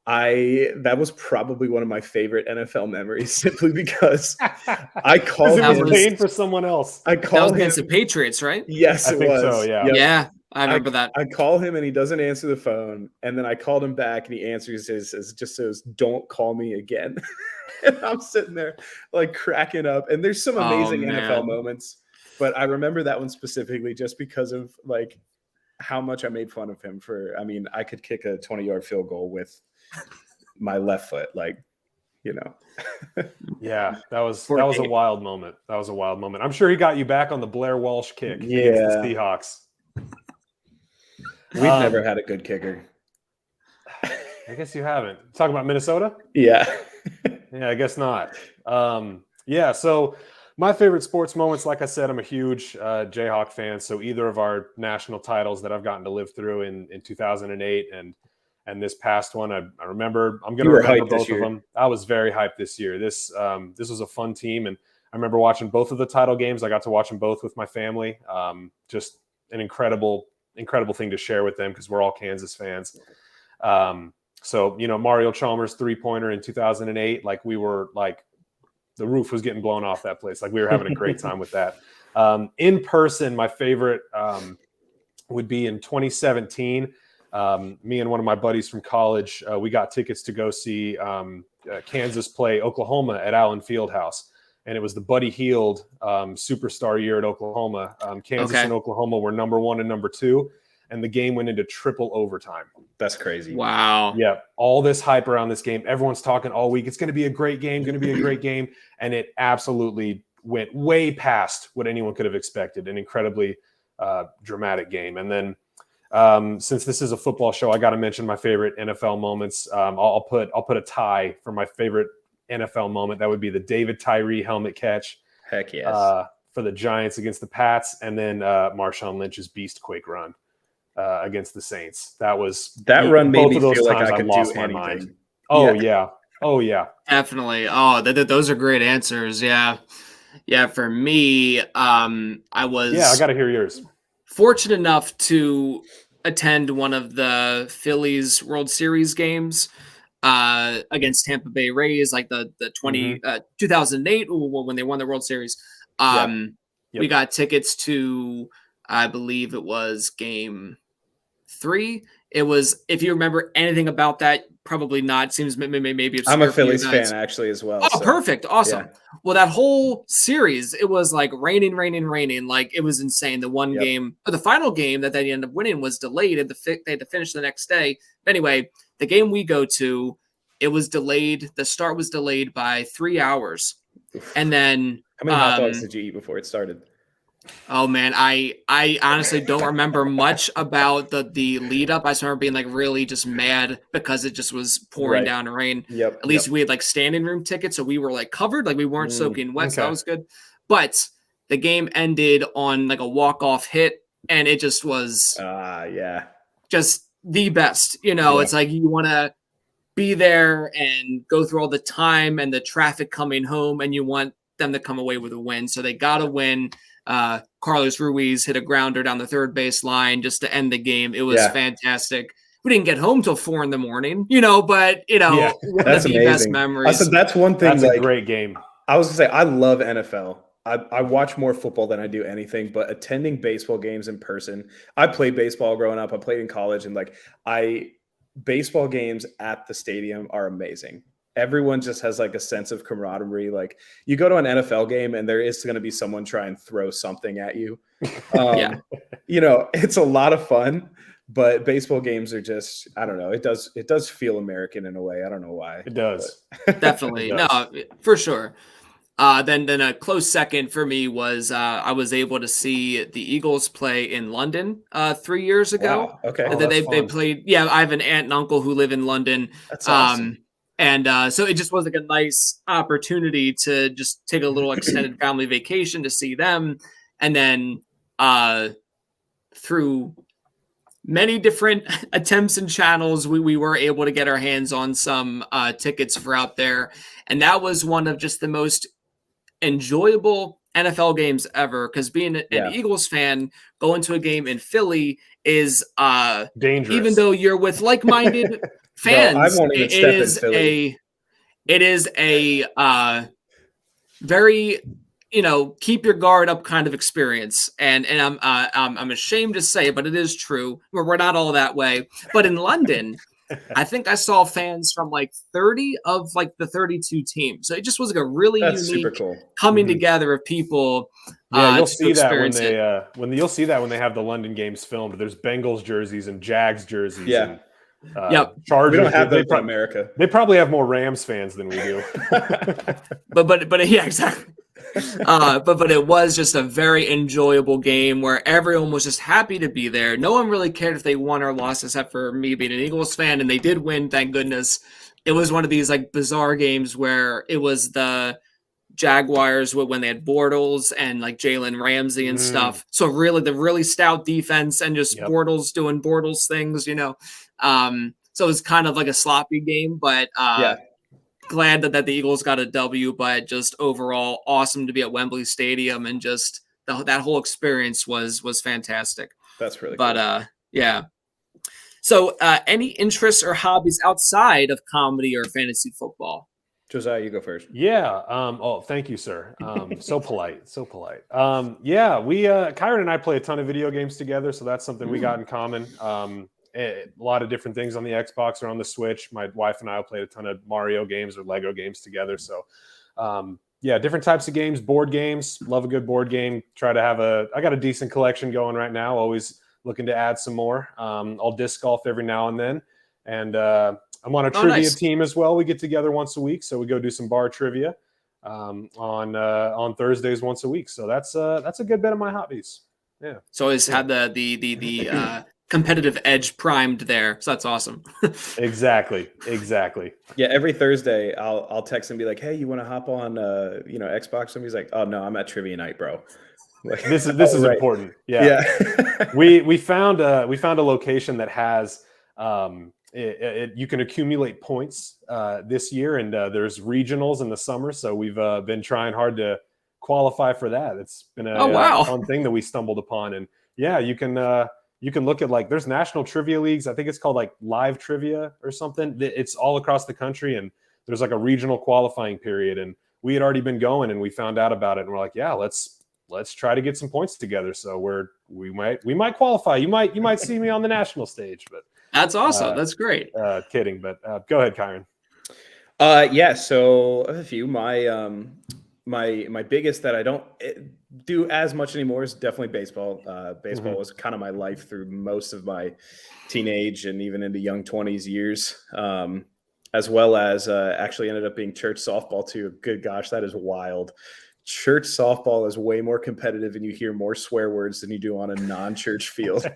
That was probably one of my favorite NFL memories, simply because I called him playing for someone else. I called him against the Patriots, right? Yes, I think so. Yeah, yep. Yeah, I remember that. I call him and he doesn't answer the phone, and then I called him back and he answers just says, "Don't call me again." And I'm sitting there like cracking up. And there's some amazing NFL moments, but I remember that one specifically just because of like how much I made fun of him for. I mean, I could kick a 20-yard field goal with my left foot, like, you know. Yeah, that was a wild moment. That was a wild moment. I'm sure he got you back on the Blair Walsh kick against the Seahawks. We've never had a good kicker. I guess you haven't. Talking about Minnesota? Yeah. Yeah, I guess not. Yeah, so my favorite sports moments, like I said, I'm a huge Jayhawk fan. So either of our national titles that I've gotten to live through in 2008 and this past one, I'm going to remember both of them. I was very hyped this year. This was a fun team, and I remember watching both of the title games. I got to watch them both with my family. Just an incredible thing to share with them because we're all Kansas fans. So, you know, Mario Chalmers' three-pointer in 2008, like we were like the roof was getting blown off that place. Like we were having a great time with that. In person, my favorite would be in 2017. Me and one of my buddies from college, we got tickets to go see Kansas play Oklahoma at Allen Fieldhouse. And it was the Buddy Hield superstar year at Oklahoma. Kansas and Oklahoma were number 1 and number 2. And the game went into triple overtime. That's crazy. Wow. Yeah. All this hype around this game. Everyone's talking all week. It's going to be a great game, And it absolutely went way past what anyone could have expected. An incredibly dramatic game. And then since this is a football show, I got to mention my favorite NFL moments. I'll put a tie for my favorite NFL moment. That would be the David Tyree helmet catch. Heck yes. For the Giants against the Pats. And then Marshawn Lynch's Beast Quake run. Against the Saints. That run made me feel like I could do anything. Mind. Oh yeah. Definitely. Oh, those are great answers. Yeah. For me, I was. Yeah, I got to hear yours. Fortunate enough to attend one of the Phillies World Series games against Tampa Bay Rays, like the 2008 when they won the World Series. We got tickets to, I believe it was game 3. It was, if you remember anything about that, probably not. It seems maybe it's. I'm a Phillies fan actually as well. Oh, so. Perfect. Awesome. Yeah. Well, that whole series, it was like raining. Like it was insane. The one game, the final game that they ended up winning was delayed and they had to finish the next day. But anyway, the game we go to, it was delayed. The start was delayed by 3 hours. And then. How many hot dogs did you eat before it started? Oh man, I honestly don't remember much about the lead up. I just remember being like really just mad because it just was pouring down rain. At least we had like standing room tickets, so we were like covered, like we weren't soaking wet. So that was good. But the game ended on like a walk-off hit, and it just was just the best. You know, it's like you want to be there and go through all the time and the traffic coming home, and you want them to come away with a win. So they got to win. Carlos Ruiz hit a grounder down the third base line just to end the game. It was fantastic. We didn't get home till 4 a.m, but that's the best memories. That's one thing. That's a great game. I was gonna say, I love NFL. I watch more football than I do anything, but attending baseball games in person. I played baseball growing up. I played in college, and baseball games at the stadium are amazing. Everyone just has like a sense of camaraderie. Like you go to an NFL game and there is going to be someone try and throw something at you. It's a lot of fun, but baseball games are just, I don't know. It does feel American in a way. I don't know why. It does. Definitely. It does. No, for sure. Then a close second for me was I was able to see the Eagles play in London 3 years ago. Wow. Okay. They played. Yeah, I have an aunt and uncle who live in London. That's awesome. And so it just was like a nice opportunity to just take a little extended family vacation to see them. And then through many different attempts and channels, we were able to get our hands on some tickets for out there. And that was one of just the most enjoyable NFL games ever, because being an Eagles fan, going to a game in Philly is dangerous. Even though you're with like-minded fans, Bro, I won't even step in Philly. It is a very, keep your guard up kind of experience, and I'm ashamed to say it, but it is true. We're not all that way, but in London, I think I saw fans from like 30 of like the 32 teams. So it just was like a really unique coming together of people. Yeah, you'll see that you'll see that when they have the London games filmed. There's Bengals jerseys and Jags jerseys. Yeah. And, Chargers. We don't have those in America. They probably have more Rams fans than we do. but yeah, exactly. But it was just a very enjoyable game where everyone was just happy to be there. No one really cared if they won or lost, except for me being an Eagles fan, and they did win, thank goodness. It was one of these like bizarre games where it was the Jaguars when they had Bortles and like Jalen Ramsey and stuff. So really, the really stout defense and just Bortles doing Bortles things, So it was kind of like a sloppy game, but glad that the Eagles got a W. But just overall, awesome to be at Wembley Stadium, and just that whole experience was fantastic. That's really cool. But yeah. So any interests or hobbies outside of comedy or fantasy football? Josiah, you go first. Yeah. Thank you, sir. So polite. So polite. Kyron and I play a ton of video games together, so that's something we got in common. A lot of different things on the Xbox or on the Switch. My wife and I played a ton of Mario games or Lego games together. So, different types of games, board games. Love a good board game. I got a decent collection going right now. Always looking to add some more. I'll disc golf every now and then, and I'm on a trivia team as well. We get together once a week, so we go do some bar trivia on Thursdays once a week. So that's a good bit of my hobbies. Yeah. So it's had the competitive edge primed there. So that's awesome. Exactly. Yeah. Every Thursday I'll text and be like, "Hey, you want to hop on Xbox?" And he's like, "Oh no, I'm at trivia night, bro." Like, this is right. Important. Yeah. we found a location that has you can accumulate points this year, and there's regionals in the summer. So we've been trying hard to qualify for that. It's been a fun thing that we stumbled upon. And yeah, you can look at like there's national trivia leagues. I think it's called like live trivia or something. It's all across the country, and there's like a regional qualifying period. And we had already been going, and we found out about it, and we're like, yeah, let's try to get some points together. So we might qualify. You might see me on the national stage, but that's awesome. That's great. Kidding, but go ahead, Kyron. So a few. My biggest that I don't do as much anymore is definitely baseball. Baseball was kind of my life through most of my teenage and even into young 20s years, as well as actually ended up being church softball too. Good gosh, that is wild. Church softball is way more competitive, and you hear more swear words than you do on a non-church field.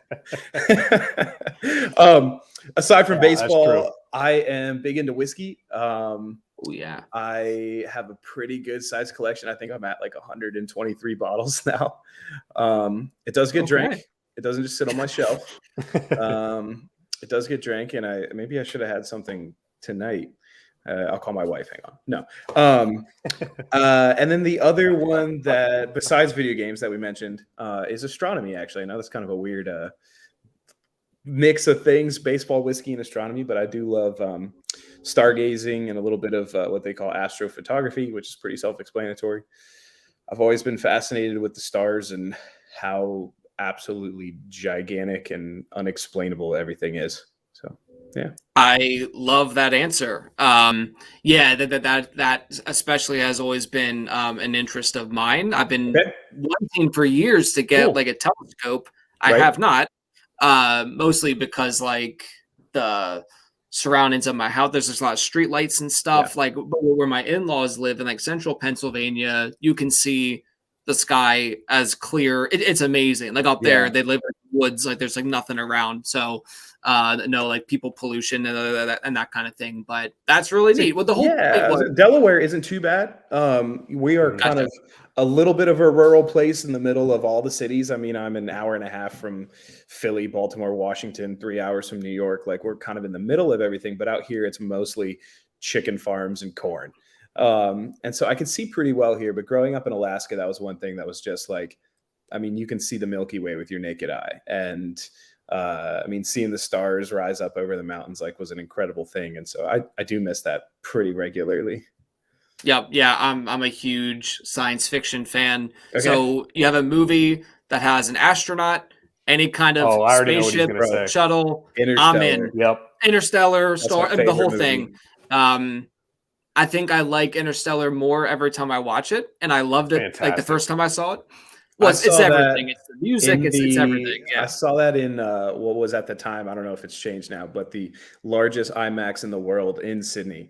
Aside from baseball, I am big into whiskey. Yeah, I have a pretty good size collection. I think I'm at like 123 bottles now. It does get drank. It doesn't just sit on my shelf. It does get drank, and maybe I should have had something tonight. I'll call my wife. Hang on. No. And then the other one that, besides video games that we mentioned, is astronomy. Actually, I know that's kind of a weird mix of things: baseball, whiskey, and astronomy. But I do love stargazing and a little bit of what they call astrophotography, which is pretty self-explanatory. I've always been fascinated with the stars and how absolutely gigantic and unexplainable everything is. So. Yeah, I love that answer. That especially has always been an interest of mine. I've been wanting for years to get like a telescope. I have not, mostly because like the surroundings of my house, there's just a lot of street lights and stuff. Like where my in-laws live in like central Pennsylvania, you can see the sky as clear. It's amazing. Like up there, they live in the woods. Like there's like nothing around. So. No, like people pollution and that kind of thing, but that's really neat. Well, the whole Delaware isn't too bad. We are kind of a little bit of a rural place in the middle of all the cities. I mean, I'm an hour and a half from Philly, Baltimore, Washington, 3 hours from New York. Like we're kind of in the middle of everything, but out here it's mostly chicken farms and corn. And so I could see pretty well here, but growing up in Alaska, that was one thing that was just like, I mean, you can see the Milky Way with your naked eye. And I mean, seeing the stars rise up over the mountains like was an incredible thing. And so I do miss that pretty regularly. Yep. Yeah. I'm a huge science fiction fan. Okay. So you have a movie that has an astronaut, any kind of Oh, I already know what he's spaceship, gonna say. shuttle. Interstellar. I'm in. Yep. Interstellar, That's Star, my the whole favorite thing. movie. I think I like Interstellar more every time I watch it, and I loved it like the Fantastic. first time I saw it. Well, I it's saw everything. that It's the music. It's everything. I Yeah. saw that in what was at the time. I don't know if it's changed now, but the largest IMAX in the world in Sydney.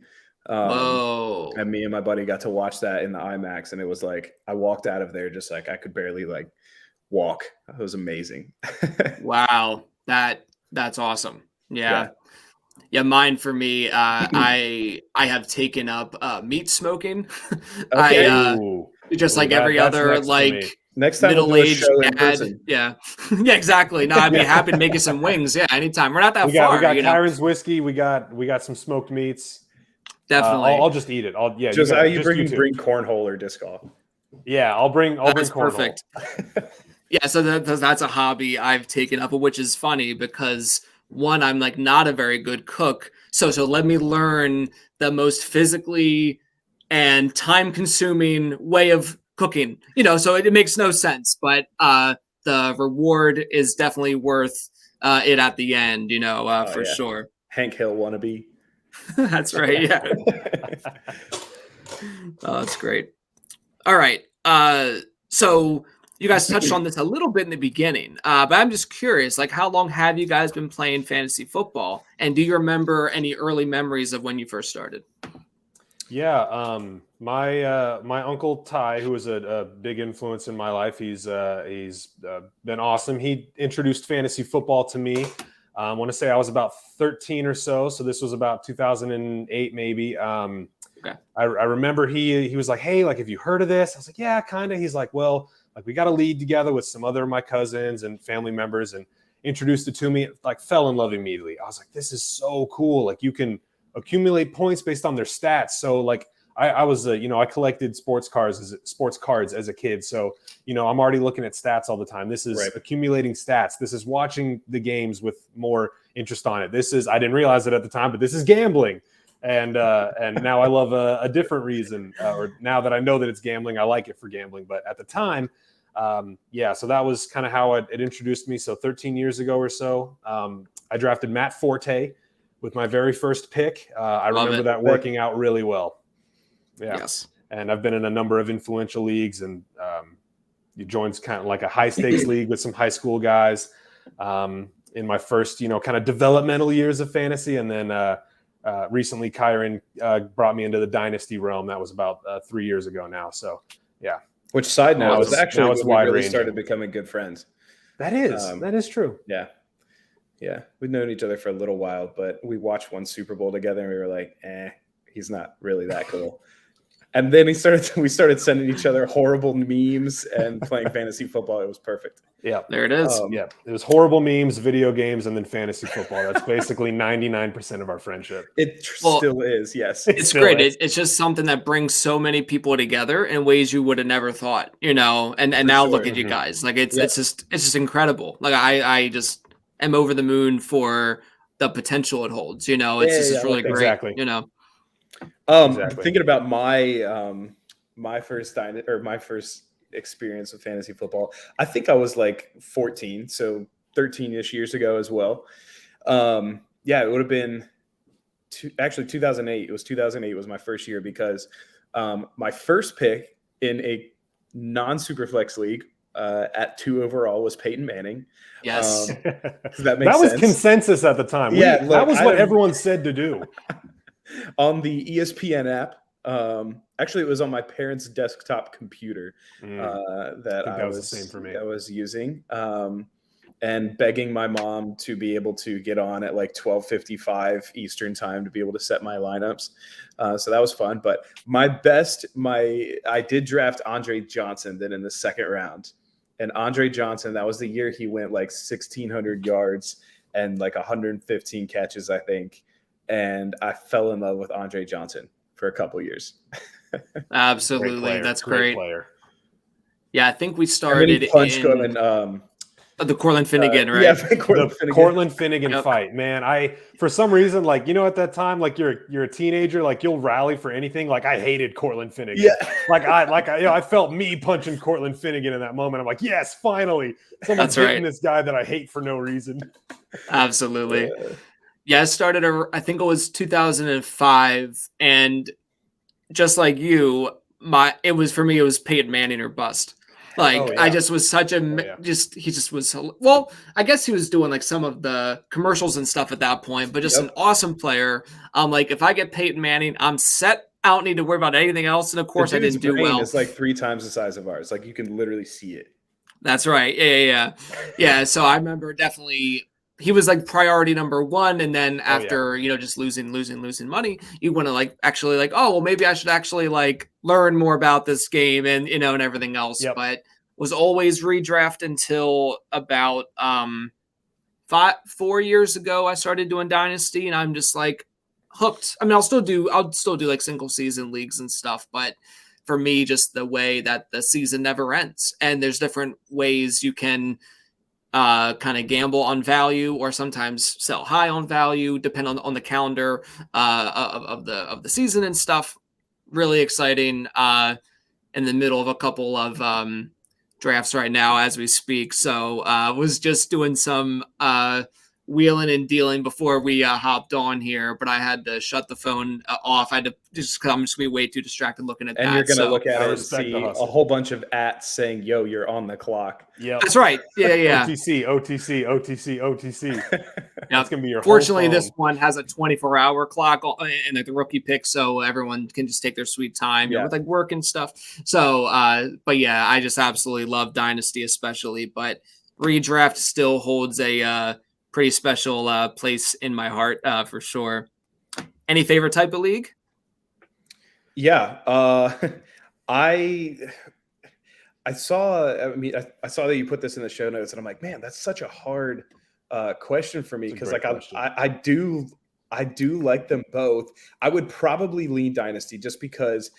Whoa. And me and my buddy got to watch that in the IMAX, and it was like I walked out of there just like I could barely like walk. It was amazing. Wow. That's awesome. Yeah. Yeah, mine for me, I have taken up meat smoking. Okay. Just like every that's other next for me. like Next time we'll do a middle-aged show in dad. person. Yeah. Yeah, exactly. No, I'd be happy to make you some wings. Yeah, anytime. We're not that We far. got you know? Kyron's whiskey. We got some smoked meats. Definitely. I'll just eat it. Just how you two. bring cornhole or disc golf. Yeah, I'll bring That's cornhole. perfect. Yeah, so that's a hobby I've taken up, which is funny because one, I'm like not a very good cook. So let me learn the most physically and time consuming way of cooking. You know, so it makes no sense, but the reward is definitely worth it at the end, you know, for sure. Hank Hill wannabe. That's right. Yeah. Oh, that's great. All right. So you guys touched on this a little bit in the beginning, but I'm just curious, like, how long have you guys been playing fantasy football? And do you remember any early memories of when you first started? Yeah, my uncle Ty, who was a big influence in my life, he's been awesome. He introduced fantasy football to me. I want to say I was about 13 or so this was about 2008 maybe. Okay. I remember he was like, hey, like, have you heard of this? I was like, yeah, kind of. He's like, well, like, we got a league together with some other of my cousins and family members, and introduced it to me. Like, fell in love immediately. I was like, this is so cool. Like, you can accumulate points based on their stats. So like I was I collected sports cards as a kid. So, I'm already looking at stats all the time. This is accumulating stats. This is watching the games with more interest on it. This is, I didn't realize it at the time, but this is gambling. And now I love a different reason, or now that I know that it's gambling, I like it for gambling. But at the time, so that was kind of how it introduced me. So 13 years ago or so, I drafted Matt Forte with my very first pick. I remember that working out really well. Yeah. Yes. And I've been in a number of influential leagues, and you joined kind of like a high stakes league with some high school guys in my first, kind of developmental years of fantasy. And then recently Kyron brought me into the dynasty realm. That was about 3 years ago now. So, yeah. Which side note was actually it's when we really started becoming good friends. That is true. Yeah. Yeah. We'd known each other for a little while, but we watched one Super Bowl together and we were like, he's not really that cool. And then we started sending each other horrible memes and playing fantasy football. It was perfect. Yeah. There it is. It was horrible memes, video games, and then fantasy football. That's basically 99% of our friendship. It still is, yes. It's great. It's just something that brings so many people together in ways you would have never thought, and now look at you guys. Like it's just incredible. Like I just am over the moon for the potential it holds. It's just really great. Exactly. Exactly. Thinking about my first experience with fantasy football, I think I was like 14, so 13-ish years ago as well. It would have been 2008. It was 2008 was my first year because my first pick in a non-superflex league at 2 overall was Peyton Manning. Yes. That was consensus at the time. That was what everyone said to do. On the ESPN app, actually, it was on my parents' desktop computer that was the same for me. I was using, and begging my mom to be able to get on at like 12:55 Eastern time to be able to set my lineups. So that was fun. But I did draft Andre Johnson then in the second round, and Andre Johnson, that was the year he went like 1,600 yards and like 115 catches, I think. And I fell in love with Andre Johnson for a couple years. Absolutely. That's Great great. player. Yeah, I think we And then he started punched him in and the Cortland Finnegan, yeah, right? Cortland The Finnegan. Cortland Finnegan Yep. fight, man. For some reason, like, at that time, like you're a teenager, like you'll rally for anything. Like I hated Cortland Finnegan. Yeah. I felt me punching Cortland Finnegan in that moment. I'm like, yes, finally, someone's That's hitting right. this guy that I hate for no reason. Absolutely. Yeah, I started, I think it was 2005. And just like you, it was for me, it was Peyton Manning or bust. Like, Oh, I yeah. just was such a, yeah. he just was, well, I guess he was doing like some of the commercials and stuff at that point, but just an awesome player. Like, if I get Peyton Manning, I'm set. I don't need to worry about anything else. And of course, I didn't do well. It's like 3 times the size of ours. Like you can literally see it. That's right. Yeah. So I remember definitely he was like priority number one. And then after, just losing money, you want to like actually like, oh, well, maybe I should actually like learn more about this game and, and everything else. Yep. But was always redraft until about 4 years ago. I started doing Dynasty and I'm just like hooked. I mean, I'll still do like single season leagues and stuff, but for me, just the way that the season never ends and there's different ways you can kind of gamble on value or sometimes sell high on value, depending on the calendar of the season and stuff. Really exciting in the middle of a couple of drafts right now as we speak. So was just doing some wheeling and dealing before we hopped on here, but I had to shut the phone off. I had to just because I'm just gonna be way too distracted looking at and that. You're gonna look at I it and see a whole bunch of @s saying, "Yo, you're on the clock." Yeah, that's right. Yeah. OTC. That's gonna be your. Fortunately, this one has a 24-hour clock and like the rookie pick, so everyone can just take their sweet time with like work and stuff. So, but yeah, I just absolutely love Dynasty, especially. But redraft still holds a pretty special place in my heart for sure. Any favorite type of league? Yeah, I saw. I saw that you put this in the show notes, and I'm like, man, that's such a hard question for me because like I do like them both. I would probably lean Dynasty just because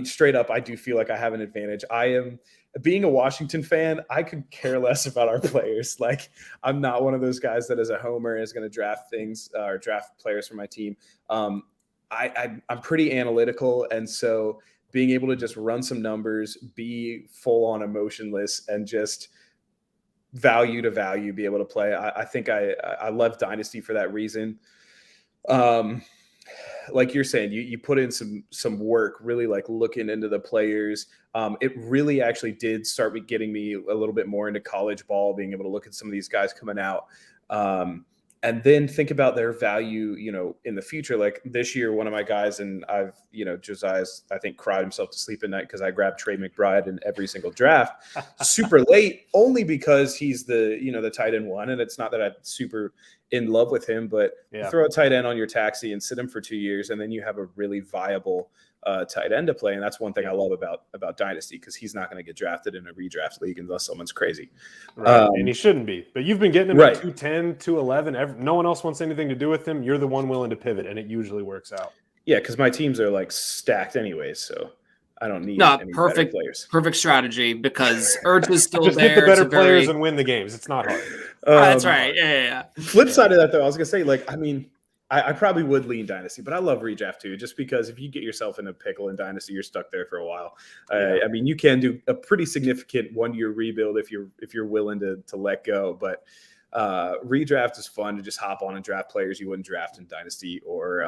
straight up, I do feel like I have an advantage. I am. Being a Washington fan, I could care less about our players. Like, I'm not one of those guys that is a homer and is going to draft things or draft players for my team. I'm pretty analytical, and so being able to just run some numbers, be full on emotionless, and just value to value, be able to play. I think I love Dynasty for that reason. Like you're saying, you put in some work, really like looking into the players. It really actually did start getting me a little bit more into college ball, being able to look at some of these guys coming out. And then think about their value, in the future. Like this year, one of my guys, and Josiah's, I think, cried himself to sleep at night because I grabbed Trey McBride in every single draft super late, only because he's the tight end one. And it's not that I'm super in love with him, but throw a tight end on your taxi and sit him for 2 years, and then you have a really viable tight end to play. And that's one thing I love about Dynasty, because he's not going to get drafted in a redraft league unless someone's crazy. Right. And he shouldn't be. But you've been getting him at 210, 211. No one else wants anything to do with him. You're the one willing to pivot, and it usually works out. Yeah, because my teams are like stacked anyways, so I don't need any better players. Perfect strategy, because Urge is still just there. Get the better players and win the games. It's not hard. That's right. Yeah. Flip side of that, though, I was gonna say, like, I probably would lean Dynasty, but I love redraft too, just because if you get yourself in a pickle in Dynasty, you're stuck there for a while. You can do a pretty significant 1-year rebuild if you're willing to let go. But redraft is fun to just hop on and draft players you wouldn't draft in Dynasty, or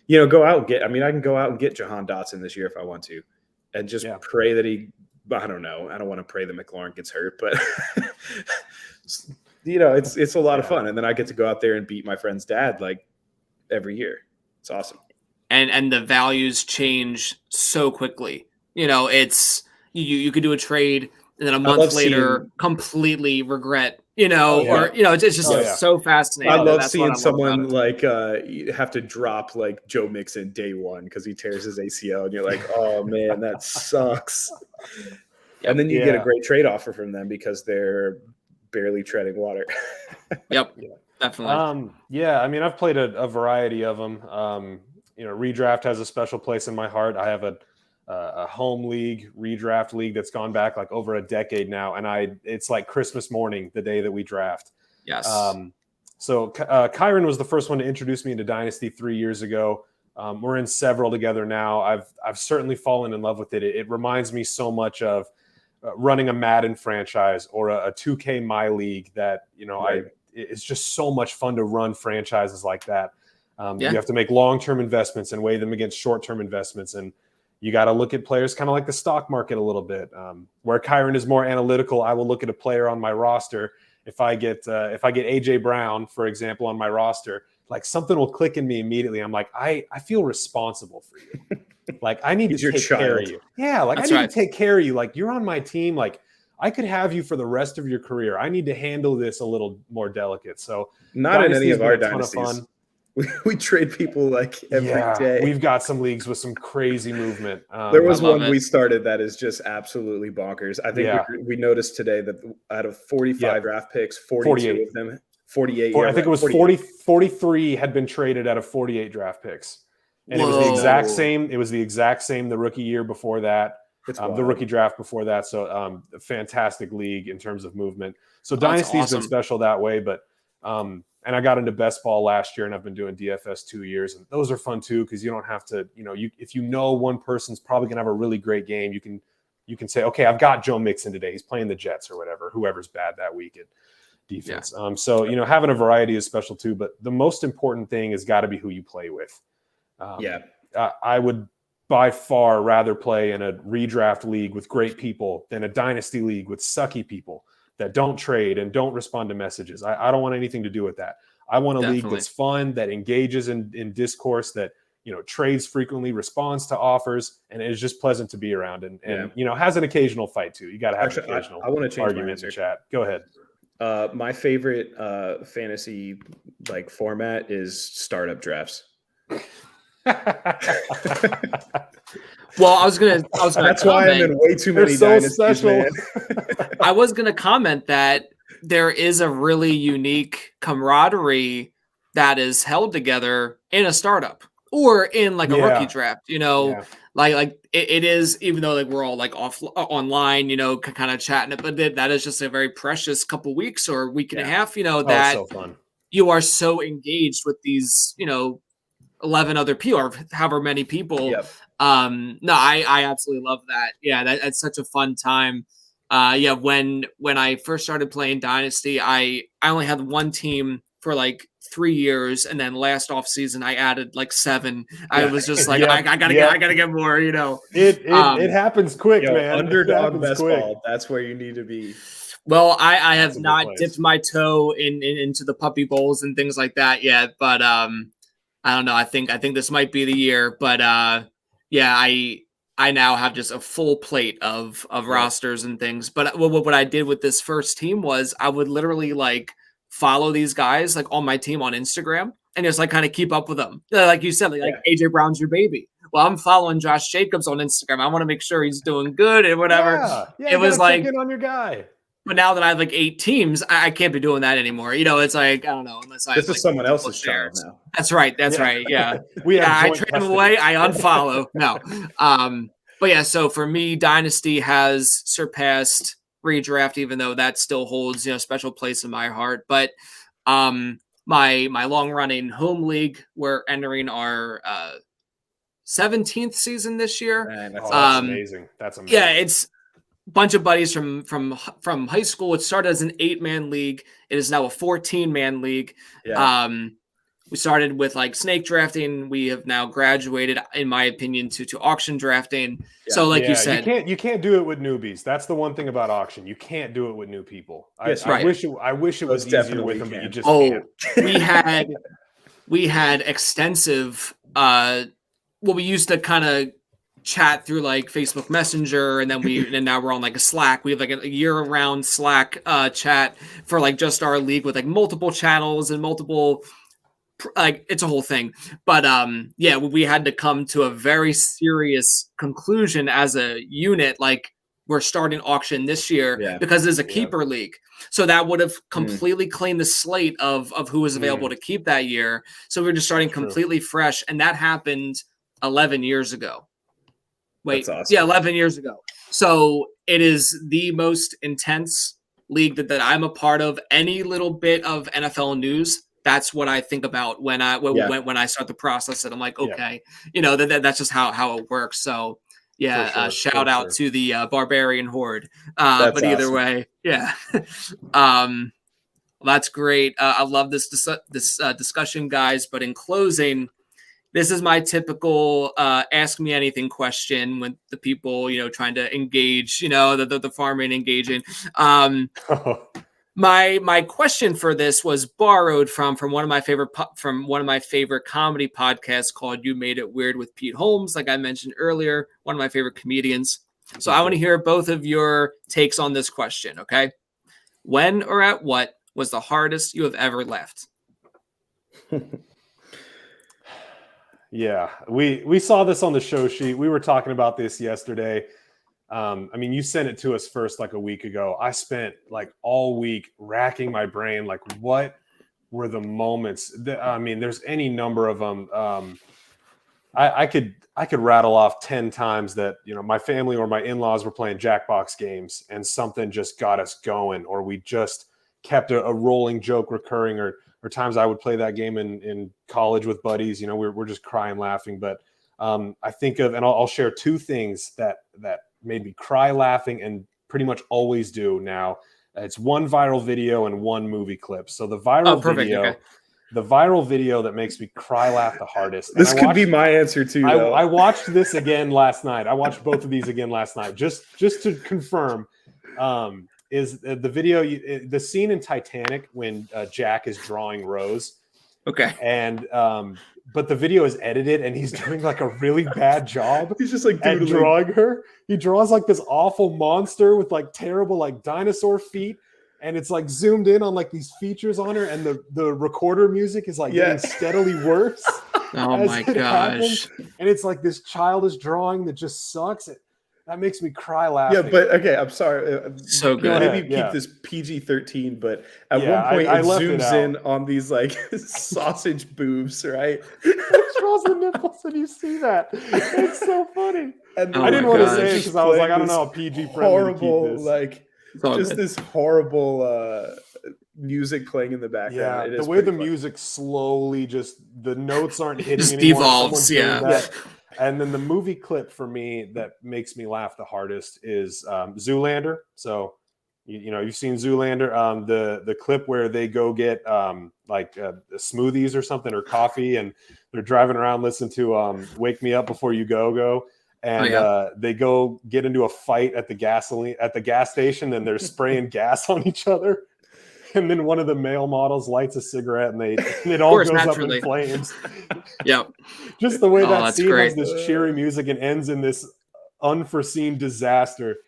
go out and get. I can go out and get Jahan Dotson this year if I want to, and just pray that he. I don't know. I don't want to pray that McLaurin gets hurt, but it's a lot of fun. And then I get to go out there and beat my friend's dad like every year. It's awesome. And the values change so quickly. It's you could do a trade and then a month later completely regret. It's just so fascinating. I love seeing someone like have to drop like Joe Mixon day one because he tears his ACL, and you're like, oh man, that sucks. And then you get a great trade offer from them because they're barely treading water. Yep. Definitely. I've played a variety of them. Redraft has a special place in my heart. I have a home league, redraft league that's gone back like over a decade now, and it's like Christmas morning, the day that we draft. Yes. So Kyron was the first one to introduce me into Dynasty 3 years ago. We're in several together now. I've certainly fallen in love with it. It reminds me so much of running a Madden franchise or a 2K My League that, Right. it's just so much fun to run franchises like that. Yeah. You have to make long-term investments and weigh them against short-term investments. And you got to look at players kind of like the stock market a little bit. Where Kyron is more analytical, I will look at a player on my roster. If I get AJ Brown, for example, on my roster, like something will click in me immediately. I'm like, I feel responsible for you. Like I need to take care of you. Yeah, like That's I need right. to take care of you. Like you're on my team. Like I could have you for the rest of your career. I need to handle this a little more delicate. So Not in any Dynasty's of our been a ton of dynasties. fun. We trade people like every day. We've got some leagues with some crazy movement. There was I love one it. we started that is just absolutely bonkers. I think we noticed today that out of 45 draft picks, 42 of them, 48. I think it was 43 had been traded out of 48 draft picks. And it was the exact same. It was the exact same the rookie year before that, the rookie draft before that. So fantastic league in terms of movement. So Dynasty's been special that way. But and I got into best ball last year, and I've been doing DFS 2 years, and those are fun too because you don't have to, if one person's probably gonna have a really great game, you can say, okay, I've got Joe Mixon today. He's playing the Jets or whatever, whoever's bad that week at defense. Yeah. So having a variety is special too. But the most important thing has got to be who you play with. I would by far rather play in a redraft league with great people than a dynasty league with sucky people that don't trade and don't respond to messages. I don't want anything to do with that. I want a league that's fun, that engages in discourse, that trades frequently, responds to offers, and is just pleasant to be around. And has an occasional fight too. You got to have an occasional I want to change argument in chat. Go ahead. My favorite fantasy format is startup drafts. Well, I was gonna. That's why I'm in way too many dynasties, man. I was gonna comment that there is a really unique camaraderie that is held together in a startup or in like a rookie draft. Like it is, even though like we're all like online, kind of chatting it, but that is just a very precious couple weeks or week and a half. That so fun. You are so engaged with these, 11 other people or however many people. Yep. No, I absolutely love that. Yeah, that's such a fun time. When I first started playing Dynasty, I only had one team for like 3 years, and then last off season I added like 7. I was just like, I gotta get more. It happens quick, man. Underdog best ball. That's where you need to be. Well, I have not dipped my toe into the puppy bowls and things like that yet, but I don't know. I think this might be the year, but I now have just a full plate of rosters and things. But what I did with this first team was I would literally like follow these guys like on my team on Instagram and just like kind of keep up with them. Like you said, like AJ Brown's your baby. Well, I'm following Josh Jacobs on Instagram. I want to make sure he's doing good and whatever. It was like check in on your guy. But now that I have like 8 teams, I can't be doing that anymore. It's like, I don't know, unless this is someone else's child now. That's right. Yeah. I trade them away. I unfollow. No. But yeah, so for me, Dynasty has surpassed redraft, even though that still holds, a special place in my heart. But my long running home league, we're entering our 17th season this year. Man, that's amazing. That's amazing. Yeah, it's bunch of buddies from high school. It started as an 8-man league. It is now a 14-man league. Yeah. We started with like snake drafting. We have now graduated, in my opinion, to auction drafting. Yeah. So like you said, you can't do it with newbies. That's the one thing about auction. You can't do it with new people. I wish it was easier with them, but you just can't. we had extensive we used to kind of chat through like Facebook Messenger, and now we're on like a Slack. We have like a year-round Slack chat for like just our league with like multiple channels and multiple, like it's a whole thing. But we had to come to a very serious conclusion as a unit. Like we're starting auction this year because it's a keeper league. So that would have completely cleaned the slate of who was available to keep that year. So we're just starting completely fresh, and that happened 11 years ago. Wait, That's awesome. yeah, 11 years ago. So it is the most intense league that I'm a part of. Any little bit of NFL news, that's what I think about when I start the process. And I'm like, okay, that's just how it works. So yeah, sure, shout out to the Barbarian Horde. That's but either awesome. way, yeah. Well, that's great. I love this discussion, guys. But in closing, this is my typical ask me anything question when the people, trying to engage, the farming engaging. My question for this was borrowed from one of my favorite comedy podcasts called You Made It Weird with Pete Holmes, like I mentioned earlier, one of my favorite comedians. So I want to hear both of your takes on this question, okay? When or at what was the hardest you have ever laughed? Yeah, we saw this on the show sheet. We were talking about this yesterday. I mean, you sent it to us first like a week ago. I spent like all week racking my brain, like what were the moments? I mean, there's any number of them. I could rattle off 10 times that, my family or my in-laws were playing Jackbox games and something just got us going, or we just kept a rolling joke recurring, or times I would play that game in college with buddies. We're just crying laughing. But I think of, and I'll share two things that made me cry laughing and pretty much always do now. It's one viral video and one movie clip. So the viral video, okay. The viral video that makes me cry laugh the hardest. This could be my answer too. I watched this again last night. I watched both of these again last night, just to confirm. Is the video, the scene in Titanic when Jack is drawing Rose. Okay. And but the video is edited and he's doing like a really bad job. He's just like at drawing her. He draws like this awful monster with like terrible like dinosaur feet. And it's like zoomed in on like these features on her, and the recorder music is like getting steadily worse. Oh my gosh. And it's like this childish drawing that just sucks. That makes me cry laughing. Yeah, but okay, I'm sorry. So good. Maybe keep this PG-13 but at one point it zooms in on these like sausage boobs, right? It draws the nipples and you see that. It's so funny. And I didn't want to say it because I was like, I don't know, a PG horrible, like just this horrible music playing in the background. Yeah, the way the music slowly the notes aren't hitting just anymore. Devolves, yeah. And then the movie clip for me that makes me laugh the hardest is Zoolander. So, you've seen Zoolander. The clip where they go get smoothies or something or coffee, and they're driving around listening to "Wake Me Up Before You Go," and they go get into a fight at the gas station, and they're spraying gas on each other. And then one of the male models lights a cigarette, and it all goes naturally up in flames. Yep. Just the way that scene great. has this cheery music and ends in this unforeseen disaster.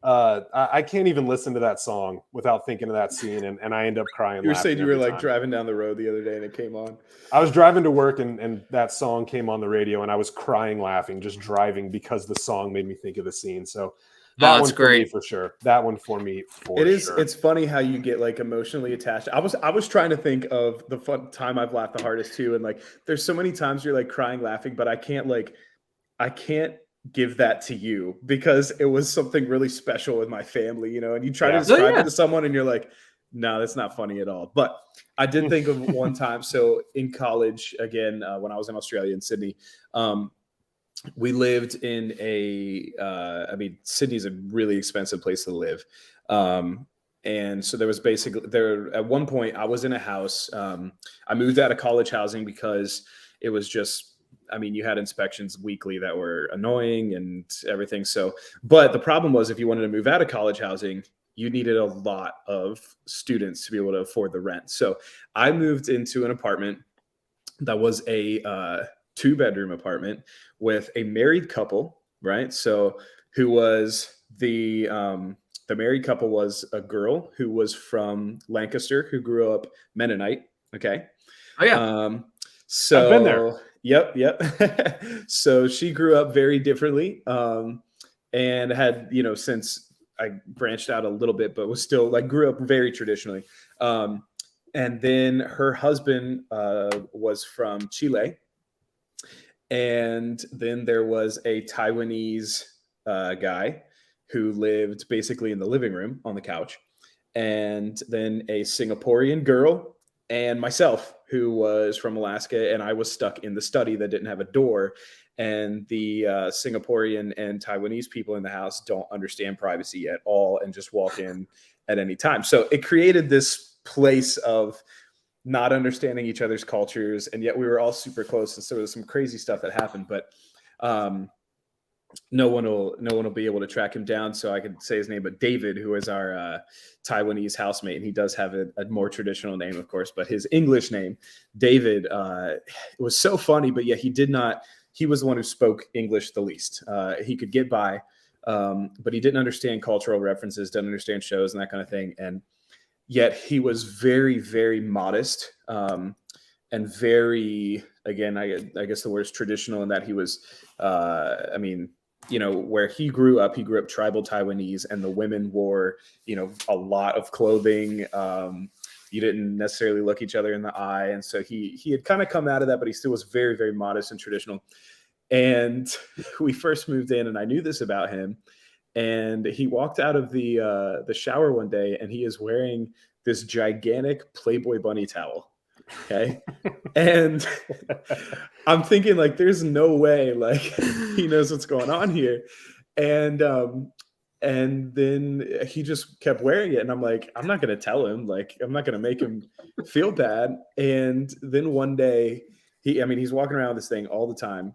I can't even listen to that song without thinking of that scene, and I end up crying. You were saying you were like driving down the road the other day and it came on. I was driving to work and that song came on the radio, and I was crying laughing just driving because the song made me think of the scene. So that one's great for sure. That one for me for sure. It's funny how you get like emotionally attached. I was trying to think of the fun time I've laughed the hardest too, and like there's so many times you're like crying laughing, but I can't give that to you because it was something really special with my family, and you try to describe it to someone and you're like, no, that's not funny at all. But I did think of one time. So in college, again, when I was in Australia in Sydney, we lived in Sydney's a really expensive place to live. And so there was at one point I was in a house. I moved out of college housing because it was just, you had inspections weekly that were annoying and everything. So, but the problem was if you wanted to move out of college housing, you needed a lot of students to be able to afford the rent. So I moved into an apartment that was a 2-bedroom apartment with a married couple, right? So who was the married couple was a girl who was from Lancaster who grew up Mennonite. Okay. Oh yeah. So I've been there. Yep. So she grew up very differently, and had, since I branched out a little bit, but was still like grew up very traditionally. And then her husband was from Chile. And then there was a Taiwanese guy who lived basically in the living room on the couch. And then a Singaporean girl and myself, who was from Alaska, and I was stuck in the study that didn't have a door. And the Singaporean and Taiwanese people in the house don't understand privacy at all and just walk in at any time. So it created this place of not understanding each other's cultures, and yet we were all super close. And so there was some crazy stuff that happened, but no one will be able to track him down. So I could say his name, but David, who is our Taiwanese housemate, and he does have a more traditional name, of course, but his English name, David, it was so funny, but yeah, he was the one who spoke English the least. He could get by, but he didn't understand cultural references, didn't understand shows and that kind of thing. And yet he was very, very modest, and very, again, I guess the word is traditional in that he was, where he grew up tribal Taiwanese, and the women wore, a lot of clothing. You didn't necessarily look each other in the eye. And so he had kind of come out of that, but he still was very, very modest and traditional. And we first moved in, and I knew this about him. And he walked out of the shower one day, and he is wearing this gigantic Playboy bunny towel. Okay. And I'm thinking, like, there's no way, like, he knows what's going on here. And then he just kept wearing it. And I'm like, I'm not going to tell him, like, I'm not going to make him feel bad. And then one day he's walking around with this thing all the time.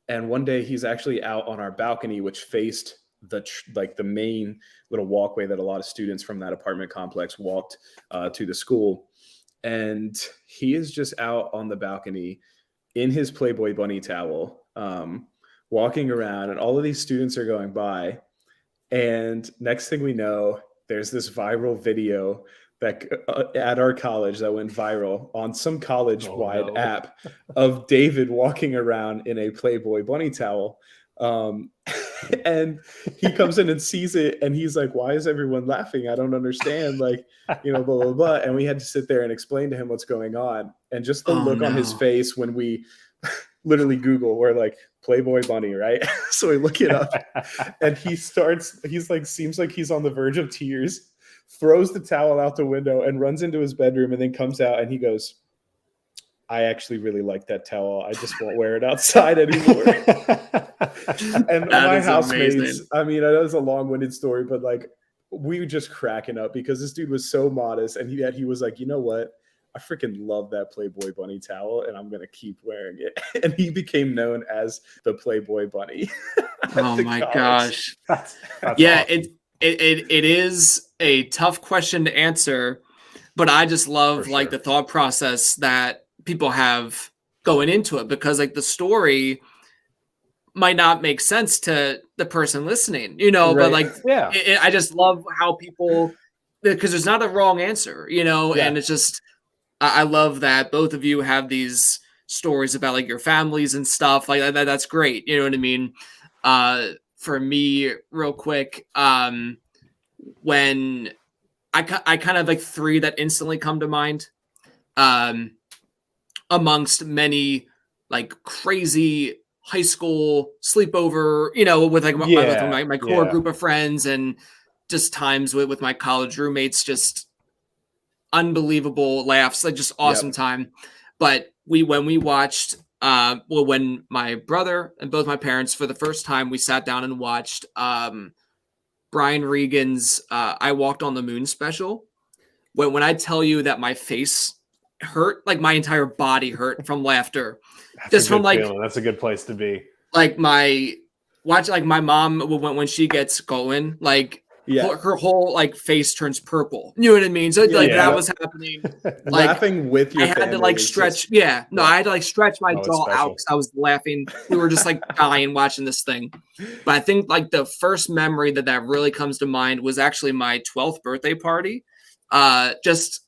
And one day he's actually out on our balcony, which faced the main little walkway that a lot of students from that apartment complex walked to the school. And he is just out on the balcony in his Playboy bunny towel, walking around, and all of these students are going by. And next thing we know, there's this viral video that at our college that went viral on some college-wide app of David walking around in a Playboy bunny towel. And he comes in and sees it, and he's like, why is everyone laughing? I don't understand, like, blah, blah, blah. And we had to sit there and explain to him what's going on. And just the look on his face when we literally Google, we're like, Playboy bunny, right? So we look it up, and he's like, seems like he's on the verge of tears, throws the towel out the window and runs into his bedroom, and then comes out and he goes, I actually really like that towel. I just won't wear it outside anymore. And my housemates, I know it's a long-winded story, but like, we were just cracking up because this dude was so modest, and he was like, you know what? I freaking love that Playboy bunny towel, and I'm going to keep wearing it. And he became known as the Playboy bunny. Oh my gosh. That's yeah, awesome. It is a tough question to answer, but I just love like the thought process that people have going into it, because like the story might not make sense to the person listening, Right. but like, yeah, I just love how people, because there's not a wrong answer, Yeah. and it's just, I love that both of you have these stories about like your families and stuff like that. That's great. You know what I mean? For me, real quick, when I kind of like three that instantly come to mind, amongst many like crazy high school sleepover, with like my core group of friends, and just times with my college roommates, just unbelievable laughs, like just awesome time. But when we watched, when my brother and both my parents, for the first time, we sat down and watched Brian Regan's I Walked on the Moon special. When I tell you that my face hurt, like my entire body hurt from laughter. That's a good place to be. Like my mom, when she gets going, like her whole like face turns purple. You know what I mean? So like that was happening. Like, laughing with your I had to like stretch. I had to like stretch my jaw out because I was laughing. We were just like dying watching this thing. But I think like the first memory that really comes to mind was actually my 12th birthday party. Just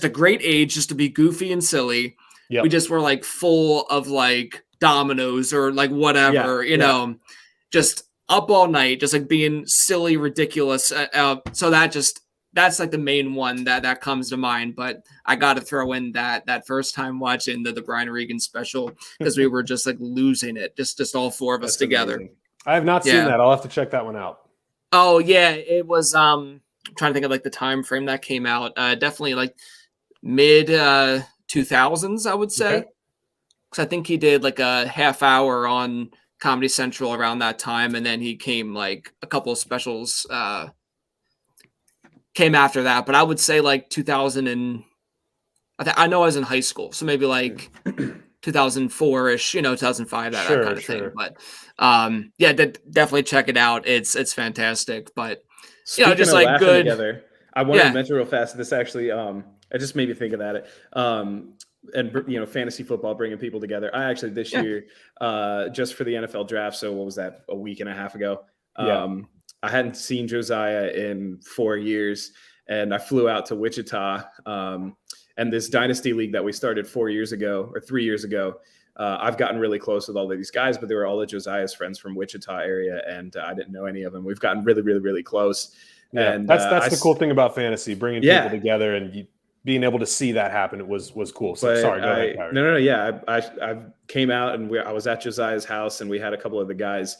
a great age just to be goofy and silly. Yep. We just were like full of like dominoes or like whatever, just up all night, just like being silly, ridiculous. So that just that's like the main one that comes to mind. But I got to throw in that first time watching the Brian Regan special, because we were just like losing it, just all four of us together. Amazing. I have not seen that. I'll have to check that one out. Oh yeah, it was. I'm trying to think of like the time frame that came out. Definitely like mid 2000s, I would say, because I think he did like a half hour on Comedy Central around that time, and then he came like a couple of specials came after that. But I would say like 2000 and I know I was in high school, so maybe like 2004-ish, 2005, that kind of thing. But yeah, definitely check it out. It's fantastic. But Speaking just of like good together, I wanted to mention real fast. This actually, it just made me think of that. And fantasy football bringing people together. I actually this year, just for the NFL draft. So what was that? A week and a half ago. I hadn't seen Josiah in 4 years, and I flew out to Wichita. And this dynasty league that we started 4 years ago or 3 years ago, I've gotten really close with all of these guys, but they were all of Josiah's friends from Wichita area, and I didn't know any of them. We've gotten really, really, really close. Yeah, and that's the cool thing about fantasy, bringing people together and being able to see that happen. It was cool. So sorry, go ahead, Kyrie. No. Yeah, I came out and I was at Josiah's house, and we had a couple of the guys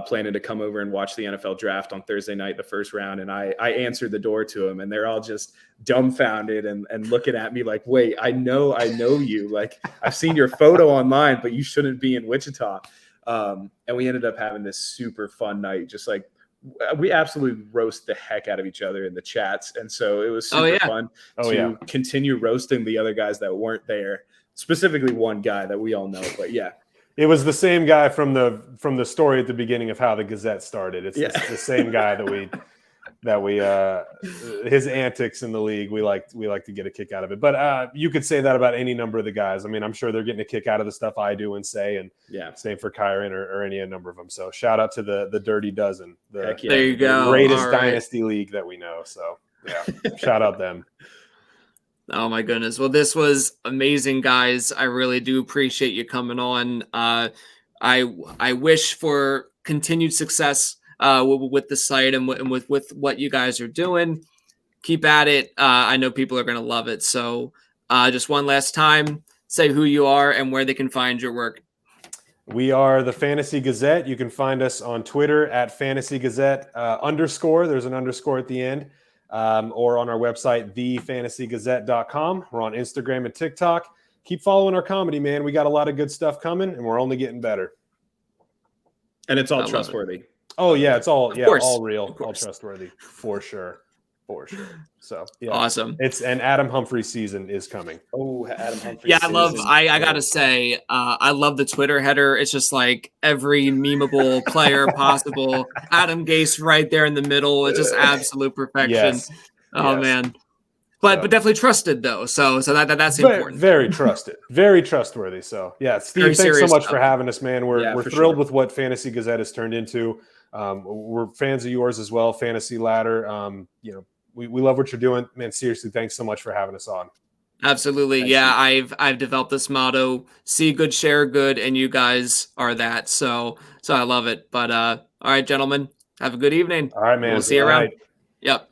planning to come over and watch the NFL draft on Thursday night, the first round. And I answered the door to them, and they're all just dumbfounded and looking at me like, wait, I know you. Like, I've seen your photo online, but you shouldn't be in Wichita. And we ended up having this super fun night, just like, we absolutely roast the heck out of each other in the chats. And so it was super fun to continue roasting the other guys that weren't there, specifically one guy that we all know. But yeah, it was the same guy from the story at the beginning of how the Gazette started. It's the same guy that we his antics in the league, we like to get a kick out of it. But you could say that about any number of the guys. I mean, I'm sure they're getting a kick out of the stuff I do and say, and same for Kyron or any number of them. So shout out to the Dirty Dozen, there you go, the greatest dynasty league that we know. So yeah, shout out them. Oh my goodness. Well, this was amazing, guys. I really do appreciate you coming on. I wish for continued success with the site and with what you guys are doing. Keep at it. I know people are going to love it. So just one last time, say who you are and where they can find your work. We are the Fantasy Gazette. You can find us on Twitter at Fantasy Gazette _ There's an underscore at the end. Or on our website, thefantasygazette.com. We're on Instagram and TikTok. Keep following our comedy, man. We got a lot of good stuff coming, and we're only getting better. And it's all trustworthy. Oh yeah, it's all all real, all trustworthy, for sure. So yeah, awesome. And Adam Humphries season is coming. Oh, Adam Humphries. Yeah, I gotta say, I love the Twitter header. It's just like every memeable player possible. Adam Gase right there in the middle. It's just absolute perfection. Yes. Man. But definitely trusted though. So that's important. Very trusted. Very trustworthy. So yeah, Steve, thanks so much for having us, man. We're thrilled with what Fantasy Gazette has turned into. We're fans of yours as well, Fantasy Ladder. We love what you're doing, man. Seriously, thanks so much for having us on. Absolutely. I've developed this motto: see good, share good, and you guys are that. So I love it. But all right, gentlemen, have a good evening. All right, man. We'll see you around. Yep.